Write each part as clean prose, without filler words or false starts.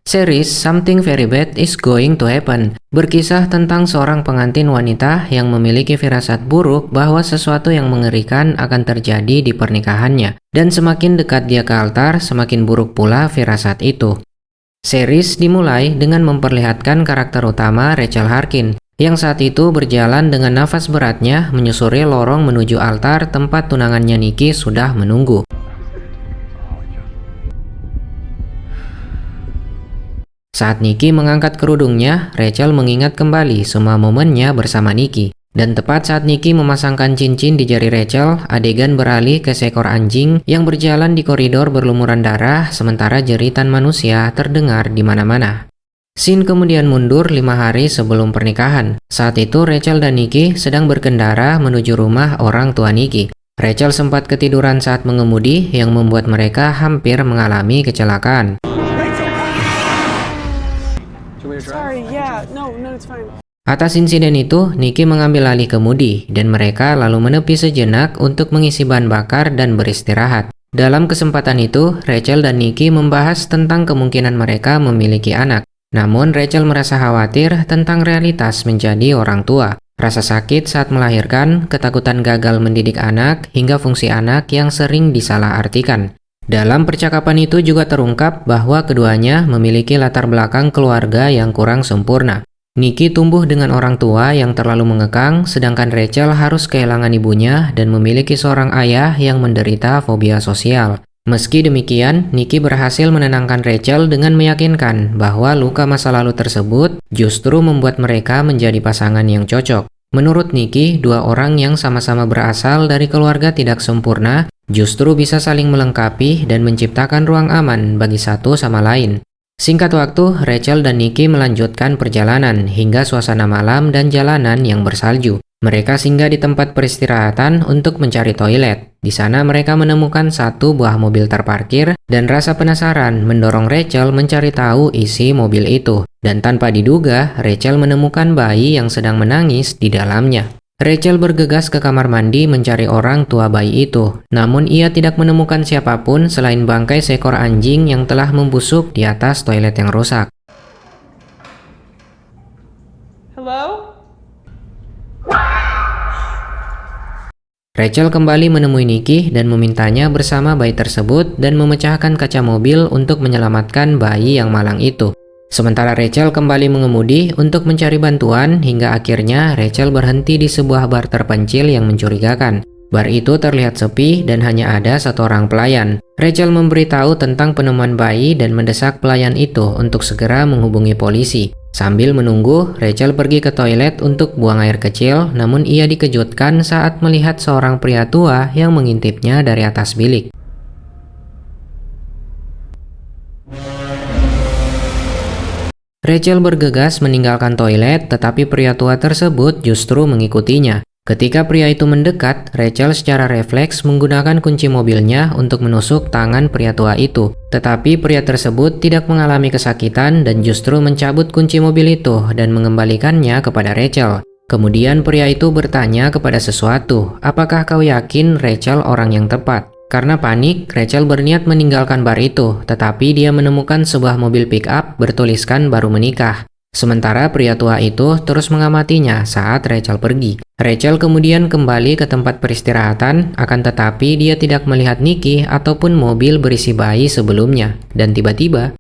Series Something Very Bad is Going to Happen berkisah tentang seorang pengantin wanita yang memiliki firasat buruk bahwa sesuatu yang mengerikan akan terjadi di pernikahannya. Dan semakin dekat dia ke altar, semakin buruk pula firasat itu. Series dimulai dengan memperlihatkan karakter utama Rachel Harkin, yang saat itu berjalan dengan nafas beratnya menyusuri lorong menuju altar tempat tunangannya Nikki sudah menunggu. Saat Nikki mengangkat kerudungnya, Rachel mengingat kembali semua momennya bersama Nikki. Dan tepat saat Nikki memasangkan cincin di jari Rachel, adegan beralih ke seekor anjing yang berjalan di koridor berlumuran darah sementara jeritan manusia terdengar di mana-mana. Scene kemudian mundur 5 hari sebelum pernikahan. Saat itu Rachel dan Nikki sedang berkendara menuju rumah orang tua Nikki. Rachel sempat ketiduran saat mengemudi yang membuat mereka hampir mengalami kecelakaan. Atas insiden itu, Nikki mengambil alih kemudi dan mereka lalu menepi sejenak untuk mengisi bahan bakar dan beristirahat. Dalam kesempatan itu, Rachel dan Nikki membahas tentang kemungkinan mereka memiliki anak. Namun Rachel merasa khawatir tentang realitas menjadi orang tua. Rasa sakit saat melahirkan, ketakutan gagal mendidik anak, hingga fungsi anak yang sering disalahartikan. Dalam percakapan itu juga terungkap bahwa keduanya memiliki latar belakang keluarga yang kurang sempurna. Nikki tumbuh dengan orang tua yang terlalu mengekang, sedangkan Rachel harus kehilangan ibunya dan memiliki seorang ayah yang menderita fobia sosial. Meski demikian, Nikki berhasil menenangkan Rachel dengan meyakinkan bahwa luka masa lalu tersebut justru membuat mereka menjadi pasangan yang cocok. Menurut Nikki, dua orang yang sama-sama berasal dari keluarga tidak sempurna justru bisa saling melengkapi dan menciptakan ruang aman bagi satu sama lain. Singkat waktu, Rachel dan Nikki melanjutkan perjalanan hingga suasana malam dan jalanan yang bersalju. Mereka singgah di tempat peristirahatan untuk mencari toilet. Di sana mereka menemukan satu buah mobil terparkir dan rasa penasaran mendorong Rachel mencari tahu isi mobil itu. Dan tanpa diduga, Rachel menemukan bayi yang sedang menangis di dalamnya. Rachel bergegas ke kamar mandi mencari orang tua bayi itu. Namun ia tidak menemukan siapapun selain bangkai seekor anjing yang telah membusuk di atas toilet yang rusak. Hello? Rachel kembali menemui Nikki dan memintanya bersama bayi tersebut dan memecahkan kaca mobil untuk menyelamatkan bayi yang malang itu. Sementara Rachel kembali mengemudi untuk mencari bantuan hingga akhirnya Rachel berhenti di sebuah bar terpencil yang mencurigakan. Bar itu terlihat sepi dan hanya ada satu orang pelayan. Rachel memberitahu tentang penemuan bayi dan mendesak pelayan itu untuk segera menghubungi polisi. Sambil menunggu, Rachel pergi ke toilet untuk buang air kecil, namun ia dikejutkan saat melihat seorang pria tua yang mengintipnya dari atas bilik. Rachel bergegas meninggalkan toilet, tetapi pria tua tersebut justru mengikutinya. Ketika pria itu mendekat, Rachel secara refleks menggunakan kunci mobilnya untuk menusuk tangan pria tua itu. Tetapi pria tersebut tidak mengalami kesakitan dan justru mencabut kunci mobil itu dan mengembalikannya kepada Rachel. Kemudian pria itu bertanya kepada sesuatu, "Apakah kau yakin Rachel orang yang tepat?" Karena panik, Rachel berniat meninggalkan bar itu, tetapi dia menemukan sebuah mobil pick-up bertuliskan baru menikah. Sementara pria tua itu terus mengamatinya saat Rachel pergi. Rachel kemudian kembali ke tempat peristirahatan, akan tetapi dia tidak melihat Nikki ataupun mobil berisi bayi sebelumnya. Dan tiba-tiba,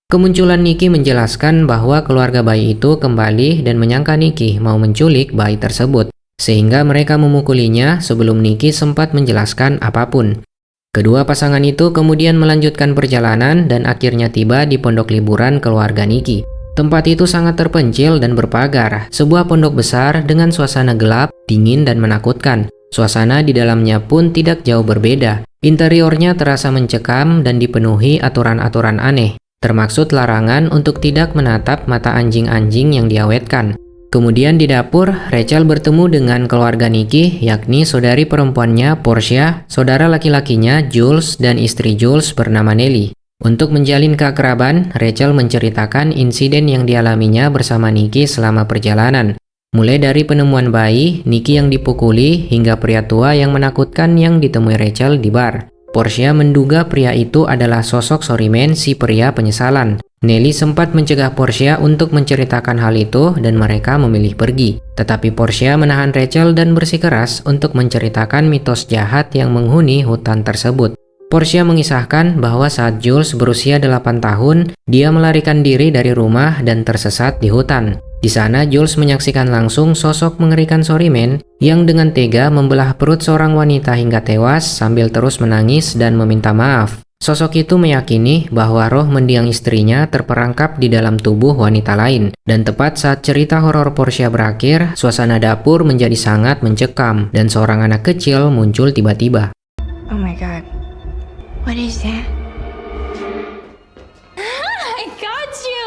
kemunculan Nikki menjelaskan bahwa keluarga bayi itu kembali dan menyangka Nikki mau menculik bayi tersebut. Sehingga mereka memukulinya sebelum Nikki sempat menjelaskan apapun. Kedua pasangan itu kemudian melanjutkan perjalanan dan akhirnya tiba di pondok liburan keluarga Nikki. Tempat itu sangat terpencil dan berpagar, sebuah pondok besar dengan suasana gelap, dingin dan menakutkan. Suasana di dalamnya pun tidak jauh berbeda. Interiornya terasa mencekam dan dipenuhi aturan-aturan aneh, termaksud larangan untuk tidak menatap mata anjing-anjing yang diawetkan. Kemudian di dapur, Rachel bertemu dengan keluarga Nikki, yakni saudari perempuannya Portia, saudara laki-lakinya Jules, dan istri Jules bernama Nelly. Untuk menjalin keakraban, Rachel menceritakan insiden yang dialaminya bersama Nikki selama perjalanan. Mulai dari penemuan bayi, Nikki yang dipukuli, hingga pria tua yang menakutkan yang ditemui Rachel di bar. Portia menduga pria itu adalah sosok Shuriman, si pria penyesalan. Nelly sempat mencegah Portia untuk menceritakan hal itu dan mereka memilih pergi. Tetapi Portia menahan Rachel dan bersikeras untuk menceritakan mitos jahat yang menghuni hutan tersebut. Portia mengisahkan bahwa saat Jules berusia 8 tahun, dia melarikan diri dari rumah dan tersesat di hutan. Di sana, Jules menyaksikan langsung sosok mengerikan Shuriman yang dengan tega membelah perut seorang wanita hingga tewas sambil terus menangis dan meminta maaf. Sosok itu meyakini bahwa roh mendiang istrinya terperangkap di dalam tubuh wanita lain. Dan tepat saat cerita horor Portia berakhir, suasana dapur menjadi sangat mencekam dan seorang anak kecil muncul tiba-tiba. Oh my god. What is that? I got you!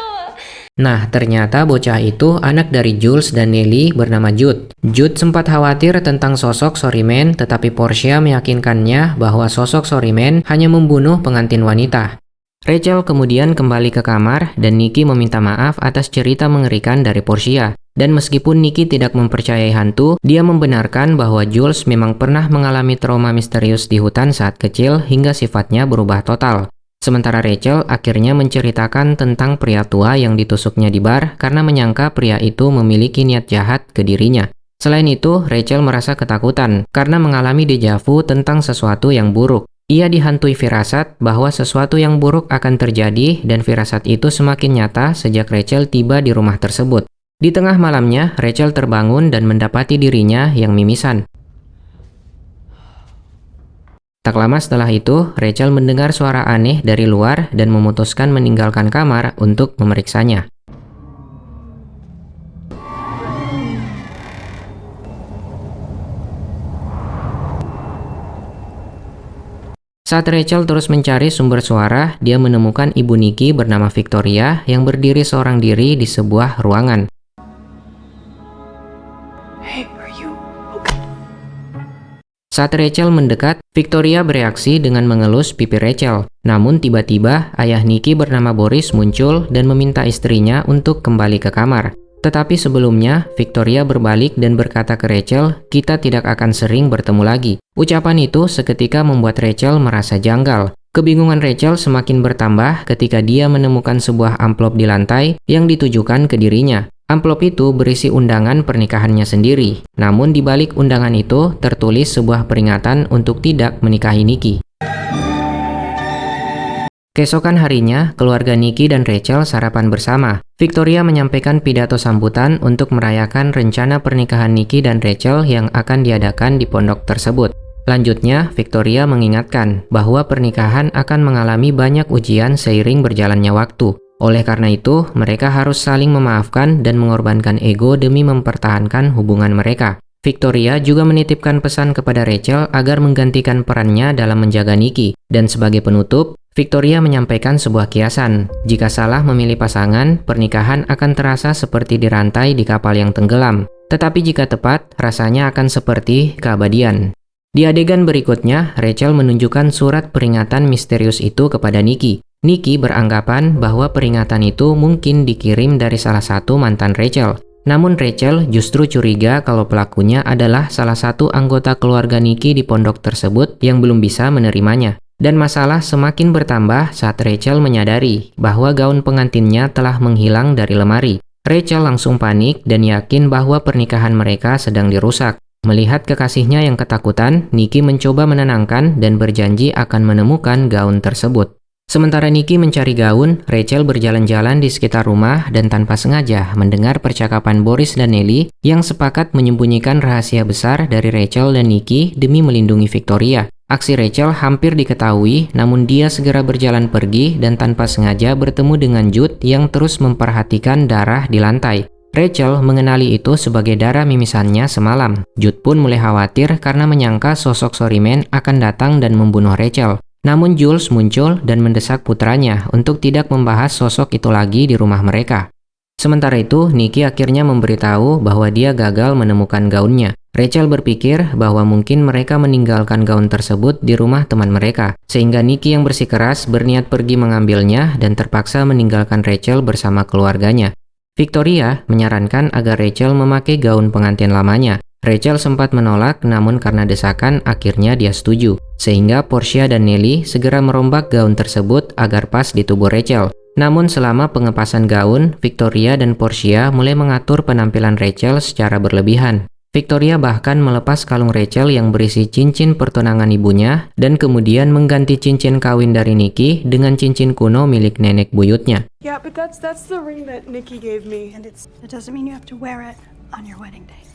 Nah, ternyata bocah itu anak dari Jules dan Nelly bernama Jude. Jude sempat khawatir tentang sosok Shuriman, tetapi Portia meyakinkannya bahwa sosok Shuriman hanya membunuh pengantin wanita. Rachel kemudian kembali ke kamar dan Nikki meminta maaf atas cerita mengerikan dari Portia. Dan meskipun Nikki tidak mempercayai hantu, dia membenarkan bahwa Jules memang pernah mengalami trauma misterius di hutan saat kecil hingga sifatnya berubah total. Sementara Rachel akhirnya menceritakan tentang pria tua yang ditusuknya di bar karena menyangka pria itu memiliki niat jahat ke dirinya. Selain itu, Rachel merasa ketakutan karena mengalami deja vu tentang sesuatu yang buruk. Ia dihantui firasat bahwa sesuatu yang buruk akan terjadi dan firasat itu semakin nyata sejak Rachel tiba di rumah tersebut. Di tengah malamnya, Rachel terbangun dan mendapati dirinya yang mimisan. Tak lama setelah itu, Rachel mendengar suara aneh dari luar dan memutuskan meninggalkan kamar untuk memeriksanya. Saat Rachel terus mencari sumber suara, dia menemukan ibu Nikki bernama Victoria yang berdiri seorang diri di sebuah ruangan. Hey, are you? Saat Rachel mendekat, Victoria bereaksi dengan mengelus pipi Rachel. Namun tiba-tiba, ayah Nikki bernama Boris muncul dan meminta istrinya untuk kembali ke kamar. Tetapi sebelumnya, Victoria berbalik dan berkata ke Rachel, "Kita tidak akan sering bertemu lagi." Ucapan itu seketika membuat Rachel merasa janggal. Kebingungan Rachel semakin bertambah ketika dia menemukan sebuah amplop di lantai yang ditujukan ke dirinya. Amplop itu berisi undangan pernikahannya sendiri. Namun di balik undangan itu tertulis sebuah peringatan untuk tidak menikahi Nikki. Keesokan harinya, keluarga Nikki dan Rachel sarapan bersama. Victoria menyampaikan pidato sambutan untuk merayakan rencana pernikahan Nikki dan Rachel yang akan diadakan di pondok tersebut. Lanjutnya, Victoria mengingatkan bahwa pernikahan akan mengalami banyak ujian seiring berjalannya waktu. Oleh karena itu, mereka harus saling memaafkan dan mengorbankan ego demi mempertahankan hubungan mereka. Victoria juga menitipkan pesan kepada Rachel agar menggantikan perannya dalam menjaga Nikki. Dan sebagai penutup, Victoria menyampaikan sebuah kiasan. Jika salah memilih pasangan, pernikahan akan terasa seperti dirantai di kapal yang tenggelam. Tetapi jika tepat, rasanya akan seperti keabadian. Di adegan berikutnya, Rachel menunjukkan surat peringatan misterius itu kepada Nikki. Nikki beranggapan bahwa peringatan itu mungkin dikirim dari salah satu mantan Rachel. Namun Rachel justru curiga kalau pelakunya adalah salah satu anggota keluarga Nikki di pondok tersebut yang belum bisa menerimanya. Dan masalah semakin bertambah saat Rachel menyadari bahwa gaun pengantinnya telah menghilang dari lemari. Rachel langsung panik dan yakin bahwa pernikahan mereka sedang dirusak. Melihat kekasihnya yang ketakutan, Nikki mencoba menenangkan dan berjanji akan menemukan gaun tersebut. Sementara Nikki mencari gaun, Rachel berjalan-jalan di sekitar rumah dan tanpa sengaja mendengar percakapan Boris dan Nelly yang sepakat menyembunyikan rahasia besar dari Rachel dan Nikki demi melindungi Victoria. Aksi Rachel hampir diketahui, namun dia segera berjalan pergi dan tanpa sengaja bertemu dengan Jude yang terus memperhatikan darah di lantai. Rachel mengenali itu sebagai darah mimisannya semalam. Jude pun mulai khawatir karena menyangka sosok Shuriman akan datang dan membunuh Rachel. Namun Jules muncul dan mendesak putranya untuk tidak membahas sosok itu lagi di rumah mereka. Sementara itu, Nikki akhirnya memberitahu bahwa dia gagal menemukan gaunnya. Rachel berpikir bahwa mungkin mereka meninggalkan gaun tersebut di rumah teman mereka, sehingga Nikki yang bersikeras berniat pergi mengambilnya dan terpaksa meninggalkan Rachel bersama keluarganya. Victoria menyarankan agar Rachel memakai gaun pengantin lamanya. Rachel sempat menolak, namun karena desakan akhirnya dia setuju. sehingga Portia dan Nelly segera merombak gaun tersebut agar pas di tubuh Rachel. Namun selama pengepasan gaun, Victoria dan Portia mulai mengatur penampilan Rachel secara berlebihan. Victoria bahkan melepas kalung Rachel yang berisi cincin pertunangan ibunya dan kemudian mengganti cincin kawin dari Nikki dengan cincin kuno milik nenek buyutnya. Yeah, but that's the ring that Nikki gave me. And it doesn't mean you have to wear it on your wedding day.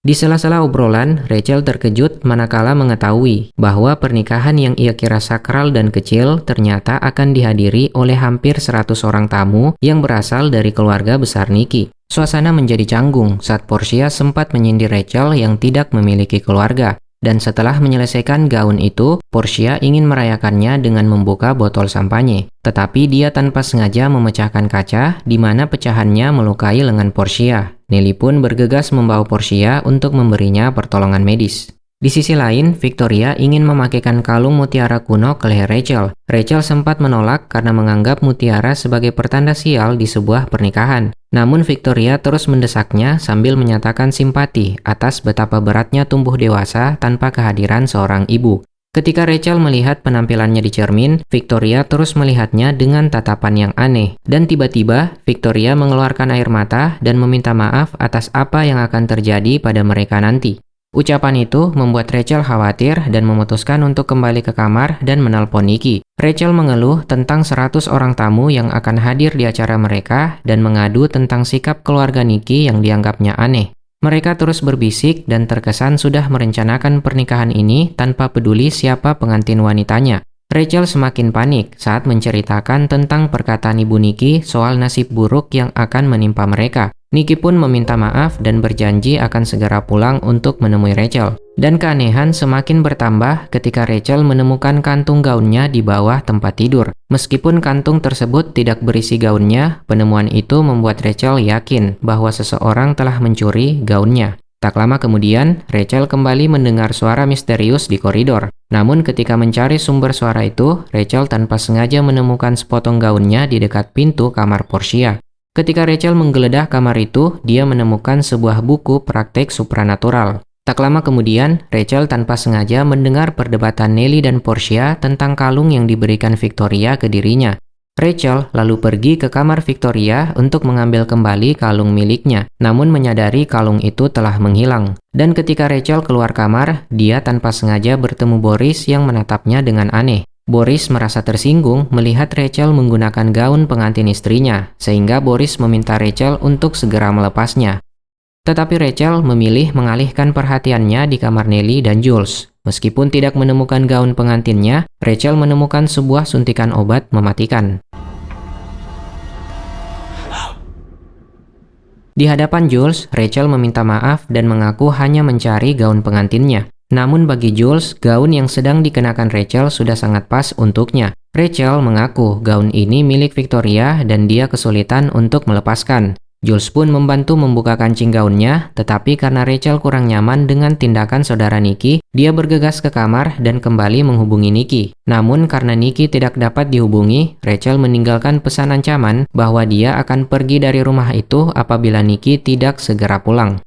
Di sela-sela obrolan, Rachel terkejut manakala mengetahui bahwa pernikahan yang ia kira sakral dan kecil ternyata akan dihadiri oleh hampir 100 orang tamu yang berasal dari keluarga besar Nikki. Suasana menjadi canggung saat Portia sempat menyindir Rachel yang tidak memiliki keluarga. Dan setelah menyelesaikan gaun itu, Portia ingin merayakannya dengan membuka botol sampanye. Tetapi dia tanpa sengaja memecahkan kaca, di mana pecahannya melukai lengan Portia. Nelly pun bergegas membawa Portia untuk memberinya pertolongan medis. Di sisi lain, Victoria ingin memakaikan kalung mutiara kuno ke leher Rachel. Rachel sempat menolak karena menganggap mutiara sebagai pertanda sial di sebuah pernikahan. Namun Victoria terus mendesaknya sambil menyatakan simpati atas betapa beratnya tumbuh dewasa tanpa kehadiran seorang ibu. Ketika Rachel melihat penampilannya di cermin, Victoria terus melihatnya dengan tatapan yang aneh. Dan tiba-tiba, Victoria mengeluarkan air mata dan meminta maaf atas apa yang akan terjadi pada mereka nanti. Ucapan itu membuat Rachel khawatir dan memutuskan untuk kembali ke kamar dan menelpon Nikki. Rachel mengeluh tentang 100 orang tamu yang akan hadir di acara mereka dan mengadu tentang sikap keluarga Nikki yang dianggapnya aneh. Mereka terus berbisik dan terkesan sudah merencanakan pernikahan ini tanpa peduli siapa pengantin wanitanya. Rachel semakin panik saat menceritakan tentang perkataan ibu Nikki soal nasib buruk yang akan menimpa mereka. Nikki pun meminta maaf dan berjanji akan segera pulang untuk menemui Rachel. Dan keanehan semakin bertambah ketika Rachel menemukan kantung gaunnya di bawah tempat tidur. Meskipun kantung tersebut tidak berisi gaunnya, penemuan itu membuat Rachel yakin bahwa seseorang telah mencuri gaunnya. Tak lama kemudian, Rachel kembali mendengar suara misterius di koridor. Namun ketika mencari sumber suara itu, Rachel tanpa sengaja menemukan sepotong gaunnya di dekat pintu kamar Portia. Ketika Rachel menggeledah kamar itu, dia menemukan sebuah buku praktek supranatural. Tak lama kemudian, Rachel tanpa sengaja mendengar perdebatan Nelly dan Portia tentang kalung yang diberikan Victoria ke dirinya. Rachel lalu pergi ke kamar Victoria untuk mengambil kembali kalung miliknya, namun menyadari kalung itu telah menghilang. Dan ketika Rachel keluar kamar, dia tanpa sengaja bertemu Boris yang menatapnya dengan aneh. Boris merasa tersinggung melihat Rachel menggunakan gaun pengantin istrinya, sehingga Boris meminta Rachel untuk segera melepasnya. Tetapi Rachel memilih mengalihkan perhatiannya di kamar Nelly dan Jules. Meskipun tidak menemukan gaun pengantinnya, Rachel menemukan sebuah suntikan obat mematikan. Di hadapan Jules, Rachel meminta maaf dan mengaku hanya mencari gaun pengantinnya. Namun bagi Jules, gaun yang sedang dikenakan Rachel sudah sangat pas untuknya. Rachel mengaku gaun ini milik Victoria dan dia kesulitan untuk melepaskan. Jules pun membantu membuka kancing gaunnya, tetapi karena Rachel kurang nyaman dengan tindakan saudara Nikki, dia bergegas ke kamar dan kembali menghubungi Nikki. Namun karena Nikki tidak dapat dihubungi, Rachel meninggalkan pesan ancaman bahwa dia akan pergi dari rumah itu apabila Nikki tidak segera pulang.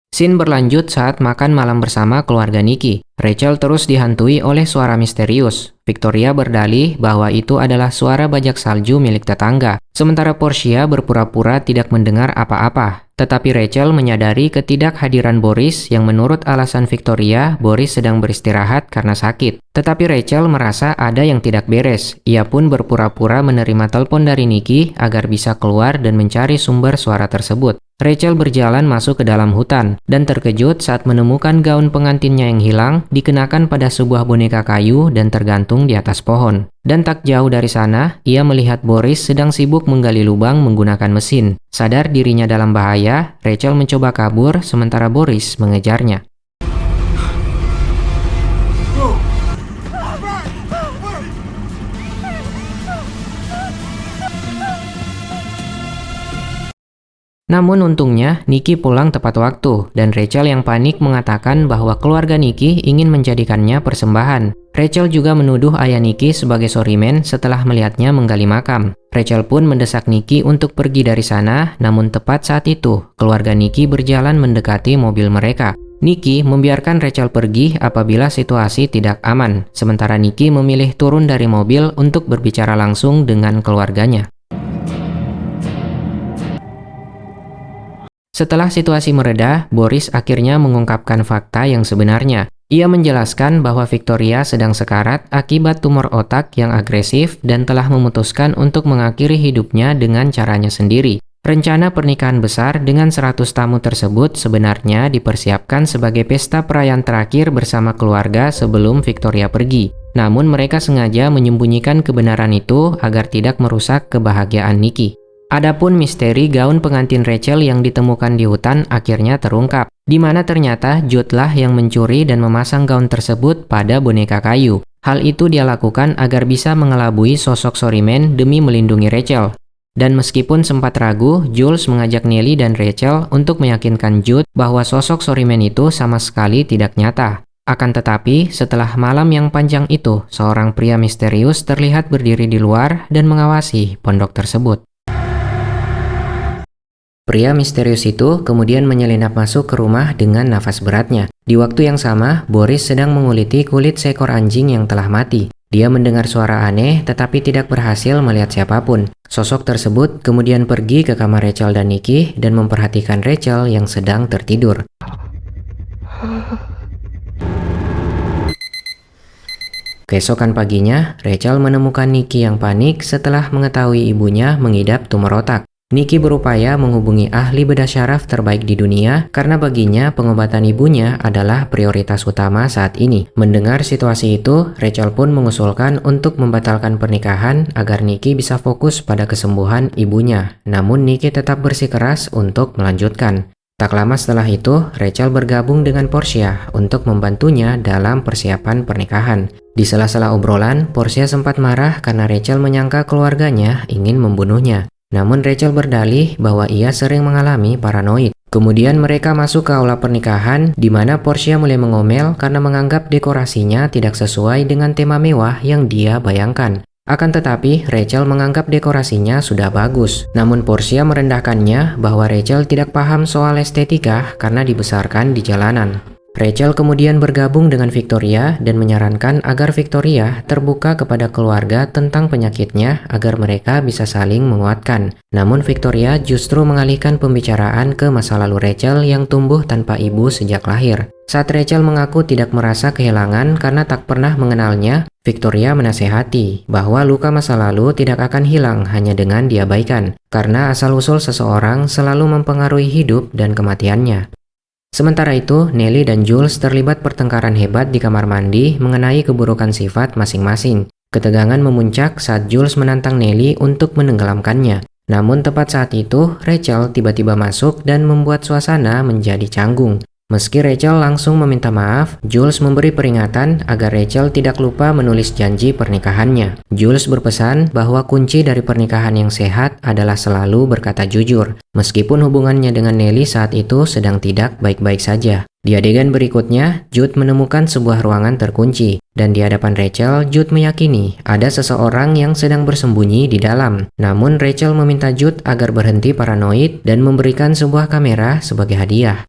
Scene berlanjut saat makan malam bersama keluarga Nikki. Rachel terus dihantui oleh suara misterius. Victoria berdalih bahwa itu adalah suara bajak salju milik tetangga. Sementara Portia berpura-pura tidak mendengar apa-apa. Tetapi Rachel menyadari ketidakhadiran Boris yang menurut alasan Victoria, Boris sedang beristirahat karena sakit. Tetapi Rachel merasa ada yang tidak beres. Ia pun berpura-pura menerima telepon dari Nikki agar bisa keluar dan mencari sumber suara tersebut. Rachel berjalan masuk ke dalam hutan dan terkejut saat menemukan gaun pengantinnya yang hilang dikenakan pada sebuah boneka kayu dan tergantung di atas pohon. Dan tak jauh dari sana, ia melihat Boris sedang sibuk menggali lubang menggunakan mesin. Sadar dirinya dalam bahaya, Rachel mencoba kabur sementara Boris mengejarnya. Namun untungnya, Nikki pulang tepat waktu, dan Rachel yang panik mengatakan bahwa keluarga Nikki ingin menjadikannya persembahan. Rachel juga menuduh ayah Nikki sebagai sorryman setelah melihatnya menggali makam. Rachel pun mendesak Nikki untuk pergi dari sana, namun tepat saat itu, keluarga Nikki berjalan mendekati mobil mereka. Nikki membiarkan Rachel pergi apabila situasi tidak aman, sementara Nikki memilih turun dari mobil untuk berbicara langsung dengan keluarganya. Setelah situasi mereda, Boris akhirnya mengungkapkan fakta yang sebenarnya. Ia menjelaskan bahwa Victoria sedang sekarat akibat tumor otak yang agresif dan telah memutuskan untuk mengakhiri hidupnya dengan caranya sendiri. Rencana pernikahan besar dengan 100 tamu tersebut sebenarnya dipersiapkan sebagai pesta perayaan terakhir bersama keluarga sebelum Victoria pergi. Namun mereka sengaja menyembunyikan kebenaran itu agar tidak merusak kebahagiaan Nikki. Adapun misteri gaun pengantin Rachel yang ditemukan di hutan akhirnya terungkap, di mana ternyata Jude lah yang mencuri dan memasang gaun tersebut pada boneka kayu. Hal itu dia lakukan agar bisa mengelabui sosok Sorryman demi melindungi Rachel. Dan meskipun sempat ragu, Jules mengajak Nellie dan Rachel untuk meyakinkan Jude bahwa sosok Sorryman itu sama sekali tidak nyata. Akan tetapi, setelah malam yang panjang itu, seorang pria misterius terlihat berdiri di luar dan mengawasi pondok tersebut. Pria misterius itu kemudian menyelinap masuk ke rumah dengan nafas beratnya. Di waktu yang sama, Boris sedang menguliti kulit seekor anjing yang telah mati. Dia mendengar suara aneh tetapi tidak berhasil melihat siapapun. Sosok tersebut kemudian pergi ke kamar Rachel dan Nikki dan memperhatikan Rachel yang sedang tertidur. Keesokan paginya, Rachel menemukan Nikki yang panik setelah mengetahui ibunya mengidap tumor otak. Nikki berupaya menghubungi ahli bedah syaraf terbaik di dunia karena baginya pengobatan ibunya adalah prioritas utama saat ini. Mendengar situasi itu, Rachel pun mengusulkan untuk membatalkan pernikahan agar Nikki bisa fokus pada kesembuhan ibunya. Namun Nikki tetap bersikeras untuk melanjutkan. Tak lama setelah itu, Rachel bergabung dengan Portia untuk membantunya dalam persiapan pernikahan. Di sela-sela obrolan, Portia sempat marah karena Rachel menyangka keluarganya ingin membunuhnya. Namun Rachel berdalih bahwa ia sering mengalami paranoid. Kemudian mereka masuk ke aula pernikahan di mana Portia mulai mengomel karena menganggap dekorasinya tidak sesuai dengan tema mewah yang dia bayangkan. Akan tetapi Rachel menganggap dekorasinya sudah bagus. Namun Portia merendahkannya bahwa Rachel tidak paham soal estetika karena dibesarkan di jalanan. Rachel kemudian bergabung dengan Victoria dan menyarankan agar Victoria terbuka kepada keluarga tentang penyakitnya agar mereka bisa saling menguatkan. Namun Victoria justru mengalihkan pembicaraan ke masa lalu Rachel yang tumbuh tanpa ibu sejak lahir. Saat Rachel mengaku tidak merasa kehilangan karena tak pernah mengenalnya, Victoria menasehati bahwa luka masa lalu tidak akan hilang hanya dengan diabaikan, karena asal-usul seseorang selalu mempengaruhi hidup dan kematiannya. Sementara itu, Nellie dan Jules terlibat pertengkaran hebat di kamar mandi mengenai keburukan sifat masing-masing. Ketegangan memuncak saat Jules menantang Nellie untuk menenggelamkannya. Namun tepat saat itu, Rachel tiba-tiba masuk dan membuat suasana menjadi canggung. Meski Rachel langsung meminta maaf, Jules memberi peringatan agar Rachel tidak lupa menulis janji pernikahannya. Jules berpesan bahwa kunci dari pernikahan yang sehat adalah selalu berkata jujur, meskipun hubungannya dengan Nellie saat itu sedang tidak baik-baik saja. Di adegan berikutnya, Jude menemukan sebuah ruangan terkunci, dan di hadapan Rachel, Jude meyakini ada seseorang yang sedang bersembunyi di dalam. Namun Rachel meminta Jude agar berhenti paranoid dan memberikan sebuah kamera sebagai hadiah.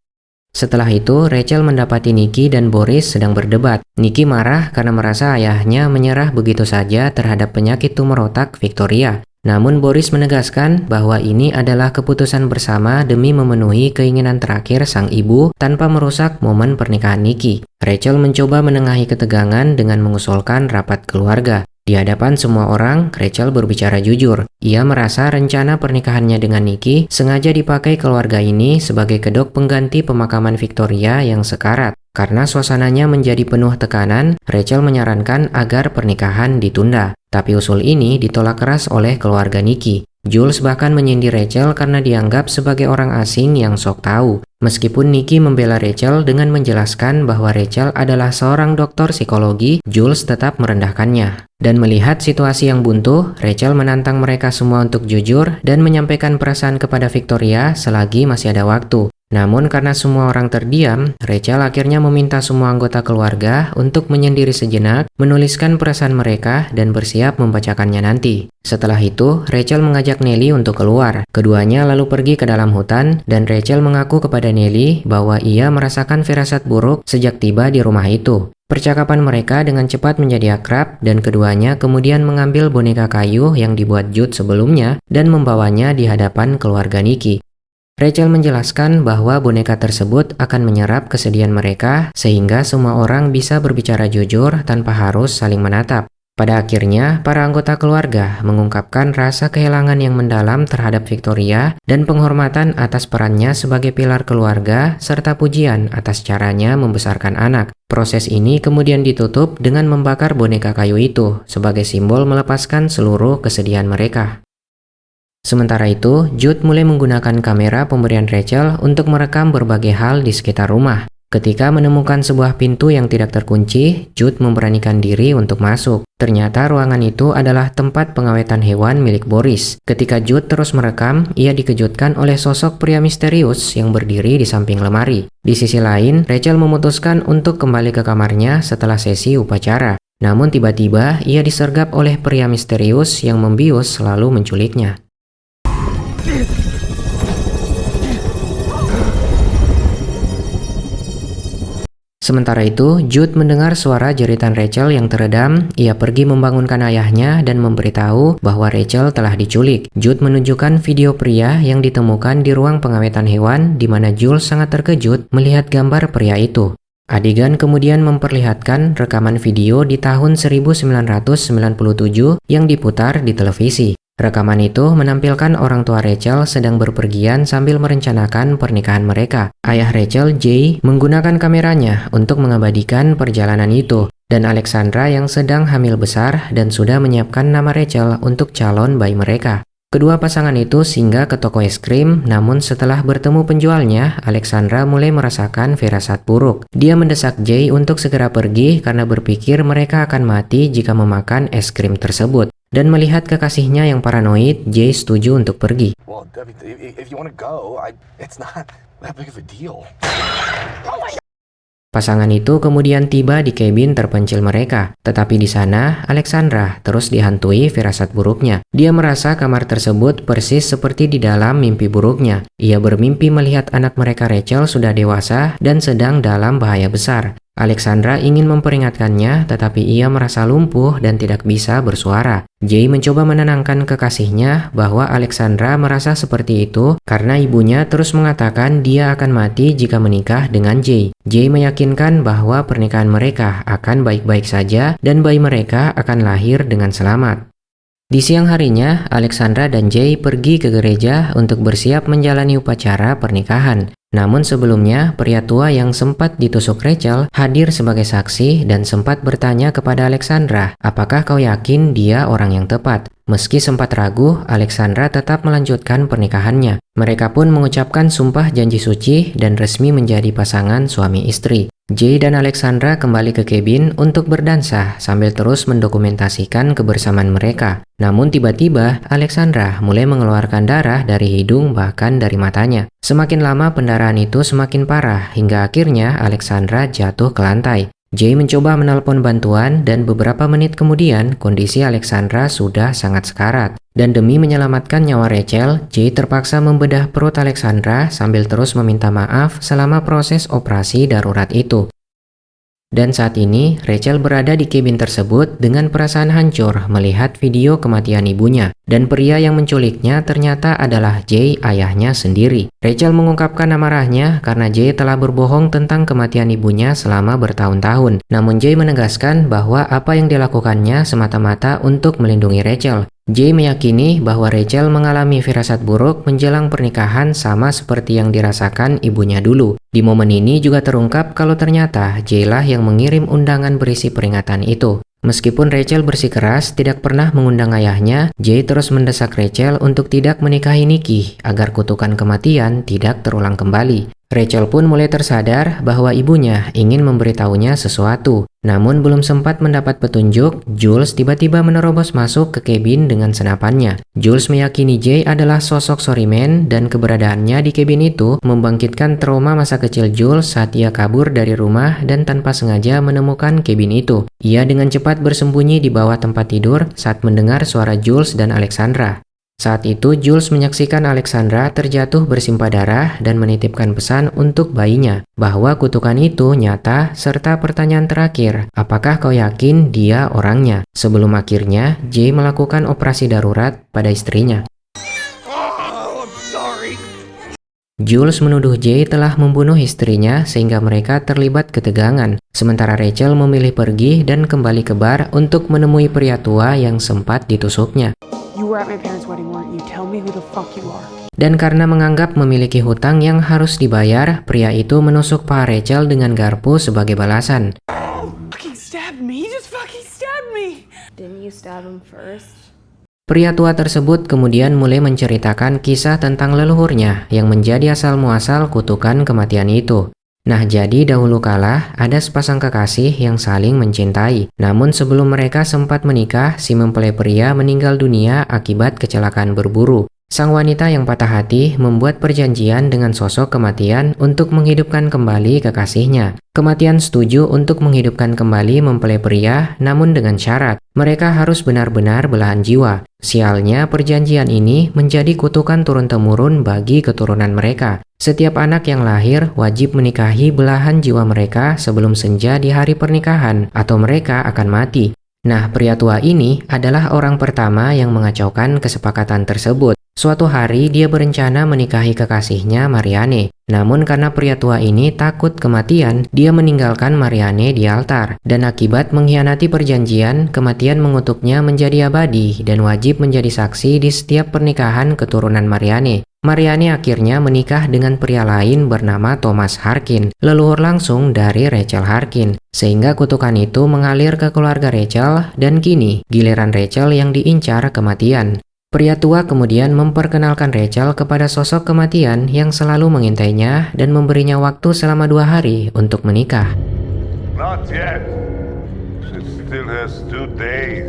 Setelah itu, Rachel mendapati Nikki dan Boris sedang berdebat. Nikki marah karena merasa ayahnya menyerah begitu saja terhadap penyakit tumor otak Victoria. Namun Boris menegaskan bahwa ini adalah keputusan bersama demi memenuhi keinginan terakhir sang ibu tanpa merusak momen pernikahan Nikki. Rachel mencoba menengahi ketegangan dengan mengusulkan rapat keluarga. Di hadapan semua orang, Rachel berbicara jujur. Ia merasa rencana pernikahannya dengan Nikki sengaja dipakai keluarga ini sebagai kedok pengganti pemakaman Victoria yang sekarat. Karena suasananya menjadi penuh tekanan, Rachel menyarankan agar pernikahan ditunda. Tapi usul ini ditolak keras oleh keluarga Nikki. Jules bahkan menyindir Rachel karena dianggap sebagai orang asing yang sok tahu. Meskipun Nikki membela Rachel dengan menjelaskan bahwa Rachel adalah seorang dokter psikologi, Jules tetap merendahkannya. Dan melihat situasi yang buntu, Rachel menantang mereka semua untuk jujur dan menyampaikan perasaan kepada Victoria selagi masih ada waktu. Namun karena semua orang terdiam, Rachel akhirnya meminta semua anggota keluarga untuk menyendiri sejenak, menuliskan perasaan mereka, dan bersiap membacakannya nanti. Setelah itu, Rachel mengajak Nellie untuk keluar. Keduanya lalu pergi ke dalam hutan, dan Rachel mengaku kepada Nellie bahwa ia merasakan firasat buruk sejak tiba di rumah itu. Percakapan mereka dengan cepat menjadi akrab, dan keduanya kemudian mengambil boneka kayu yang dibuat Jude sebelumnya dan membawanya di hadapan keluarga Nicky. Rachel menjelaskan bahwa boneka tersebut akan menyerap kesedihan mereka sehingga semua orang bisa berbicara jujur tanpa harus saling menatap. Pada akhirnya, para anggota keluarga mengungkapkan rasa kehilangan yang mendalam terhadap Victoria dan penghormatan atas perannya sebagai pilar keluarga serta pujian atas caranya membesarkan anak. Proses ini kemudian ditutup dengan membakar boneka kayu itu sebagai simbol melepaskan seluruh kesedihan mereka. Sementara itu, Jude mulai menggunakan kamera pemberian Rachel untuk merekam berbagai hal di sekitar rumah. Ketika menemukan sebuah pintu yang tidak terkunci, Jude memberanikan diri untuk masuk. Ternyata ruangan itu adalah tempat pengawetan hewan milik Boris. Ketika Jude terus merekam, ia dikejutkan oleh sosok pria misterius yang berdiri di samping lemari. Di sisi lain, Rachel memutuskan untuk kembali ke kamarnya setelah sesi upacara. Namun tiba-tiba ia disergap oleh pria misterius yang membius lalu menculiknya. Sementara itu, Jude mendengar suara jeritan Rachel yang teredam. Ia pergi membangunkan ayahnya dan memberitahu bahwa Rachel telah diculik. Jude menunjukkan video pria yang ditemukan di ruang pengawetan hewan di mana Jules sangat terkejut melihat gambar pria itu. Adegan kemudian memperlihatkan rekaman video di tahun 1997 yang diputar di televisi. Rekaman itu menampilkan orang tua Rachel sedang berpergian sambil merencanakan pernikahan mereka. Ayah Rachel, Jay, menggunakan kameranya untuk mengabadikan perjalanan itu, dan Alexandra yang sedang hamil besar dan sudah menyiapkan nama Rachel untuk calon bayi mereka. Kedua pasangan itu singgah ke toko es krim, namun setelah bertemu penjualnya, Alexandra mulai merasakan firasat buruk. Dia mendesak Jay untuk segera pergi karena berpikir mereka akan mati jika memakan es krim tersebut. Dan melihat kekasihnya yang paranoid, Jay setuju untuk pergi. Well, if you want to go, it's not that big of a deal. Pasangan itu kemudian tiba di kabin terpencil mereka. Tetapi di sana, Alexandra terus dihantui firasat buruknya. Dia merasa kamar tersebut persis seperti di dalam mimpi buruknya. Ia bermimpi melihat anak mereka Rachel sudah dewasa dan sedang dalam bahaya besar. Alexandra ingin memperingatkannya, tetapi ia merasa lumpuh dan tidak bisa bersuara. Jay mencoba menenangkan kekasihnya bahwa Alexandra merasa seperti itu karena ibunya terus mengatakan dia akan mati jika menikah dengan Jay. Jay meyakinkan bahwa pernikahan mereka akan baik-baik saja dan bayi mereka akan lahir dengan selamat. Di siang harinya, Alexandra dan Jay pergi ke gereja untuk bersiap menjalani upacara pernikahan. Namun sebelumnya, pria tua yang sempat ditusuk Rachel hadir sebagai saksi dan sempat bertanya kepada Alexandra, apakah kau yakin dia orang yang tepat? Meski sempat ragu, Alexandra tetap melanjutkan pernikahannya. Mereka pun mengucapkan sumpah janji suci dan resmi menjadi pasangan suami istri. Jay dan Alexandra kembali ke kabin untuk berdansa sambil terus mendokumentasikan kebersamaan mereka. Namun tiba-tiba, Alexandra mulai mengeluarkan darah dari hidung bahkan dari matanya. Semakin lama pendarahan itu semakin parah hingga akhirnya Alexandra jatuh ke lantai. Jay mencoba menelpon bantuan dan beberapa menit kemudian kondisi Alexandra sudah sangat sekarat. Dan demi menyelamatkan nyawa Rachel, Jay terpaksa membedah perut Alexandra sambil terus meminta maaf selama proses operasi darurat itu. Dan saat ini, Rachel berada di kabin tersebut dengan perasaan hancur melihat video kematian ibunya. Dan pria yang menculiknya ternyata adalah Jay, ayahnya sendiri. Rachel mengungkapkan amarahnya karena Jay telah berbohong tentang kematian ibunya selama bertahun-tahun. Namun Jay menegaskan bahwa apa yang dilakukannya semata-mata untuk melindungi Rachel. Jay meyakini bahwa Rachel mengalami firasat buruk menjelang pernikahan sama seperti yang dirasakan ibunya dulu. Di momen ini juga terungkap kalau ternyata Jay lah yang mengirim undangan berisi peringatan itu. Meskipun Rachel bersikeras tidak pernah mengundang ayahnya, Jay terus mendesak Rachel untuk tidak menikahi Nicky agar kutukan kematian tidak terulang kembali. Rachel pun mulai tersadar bahwa ibunya ingin memberitahunya sesuatu. Namun belum sempat mendapat petunjuk, Jules tiba-tiba menerobos masuk ke kabin dengan senapannya. Jules meyakini Jay adalah sosok Sorryman dan keberadaannya di kabin itu membangkitkan trauma masa kecil Jules saat ia kabur dari rumah dan tanpa sengaja menemukan kabin itu. Ia dengan cepat bersembunyi di bawah tempat tidur saat mendengar suara Jules dan Alexandra. Saat itu Jules menyaksikan Alexandra terjatuh bersimpah darah dan menitipkan pesan untuk bayinya bahwa kutukan itu nyata serta pertanyaan terakhir, apakah kau yakin dia orangnya? Sebelum akhirnya Jay melakukan operasi darurat pada istrinya. Jules menuduh Jay telah membunuh istrinya sehingga mereka terlibat ketegangan. Sementara Rachel memilih pergi dan kembali ke bar untuk menemui pria tua yang sempat ditusuknya. You were at my parents' wedding, weren't you? Tell me who the fuck you are. Dan karena menganggap memiliki hutang yang harus dibayar, pria itu menusuk paha Rachel dengan garpu sebagai balasan. Fucking stabbed me. He just fucking stabbed me. Didn't you stab him first? Pria tua tersebut kemudian mulai menceritakan kisah tentang leluhurnya yang menjadi asal-muasal kutukan kematian itu. Nah, jadi dahulu kala ada sepasang kekasih yang saling mencintai. Namun sebelum mereka sempat menikah, si mempelai pria meninggal dunia akibat kecelakaan berburu. Sang wanita yang patah hati membuat perjanjian dengan sosok kematian untuk menghidupkan kembali kekasihnya. Kematian setuju untuk menghidupkan kembali mempelai pria, namun dengan syarat mereka harus benar-benar belahan jiwa. Sialnya, perjanjian ini menjadi kutukan turun-temurun bagi keturunan mereka. Setiap anak yang lahir wajib menikahi belahan jiwa mereka sebelum senja di hari pernikahan, atau mereka akan mati. Nah, pria tua ini adalah orang pertama yang mengacaukan kesepakatan tersebut. Suatu hari dia berencana menikahi kekasihnya Marianne. Namun karena pria tua ini takut kematian, dia meninggalkan Marianne di altar. Dan akibat mengkhianati perjanjian, kematian mengutuknya menjadi abadi dan wajib menjadi saksi di setiap pernikahan keturunan Marianne. Marianne akhirnya menikah dengan pria lain bernama Thomas Harkin, leluhur langsung dari Rachel Harkin. Sehingga kutukan itu mengalir ke keluarga Rachel dan kini giliran Rachel yang diincar kematian. Pria tua kemudian memperkenalkan Rachel kepada sosok kematian yang selalu mengintainya dan memberinya waktu selama 2 hari untuk menikah. Not yet. She still has 2 days.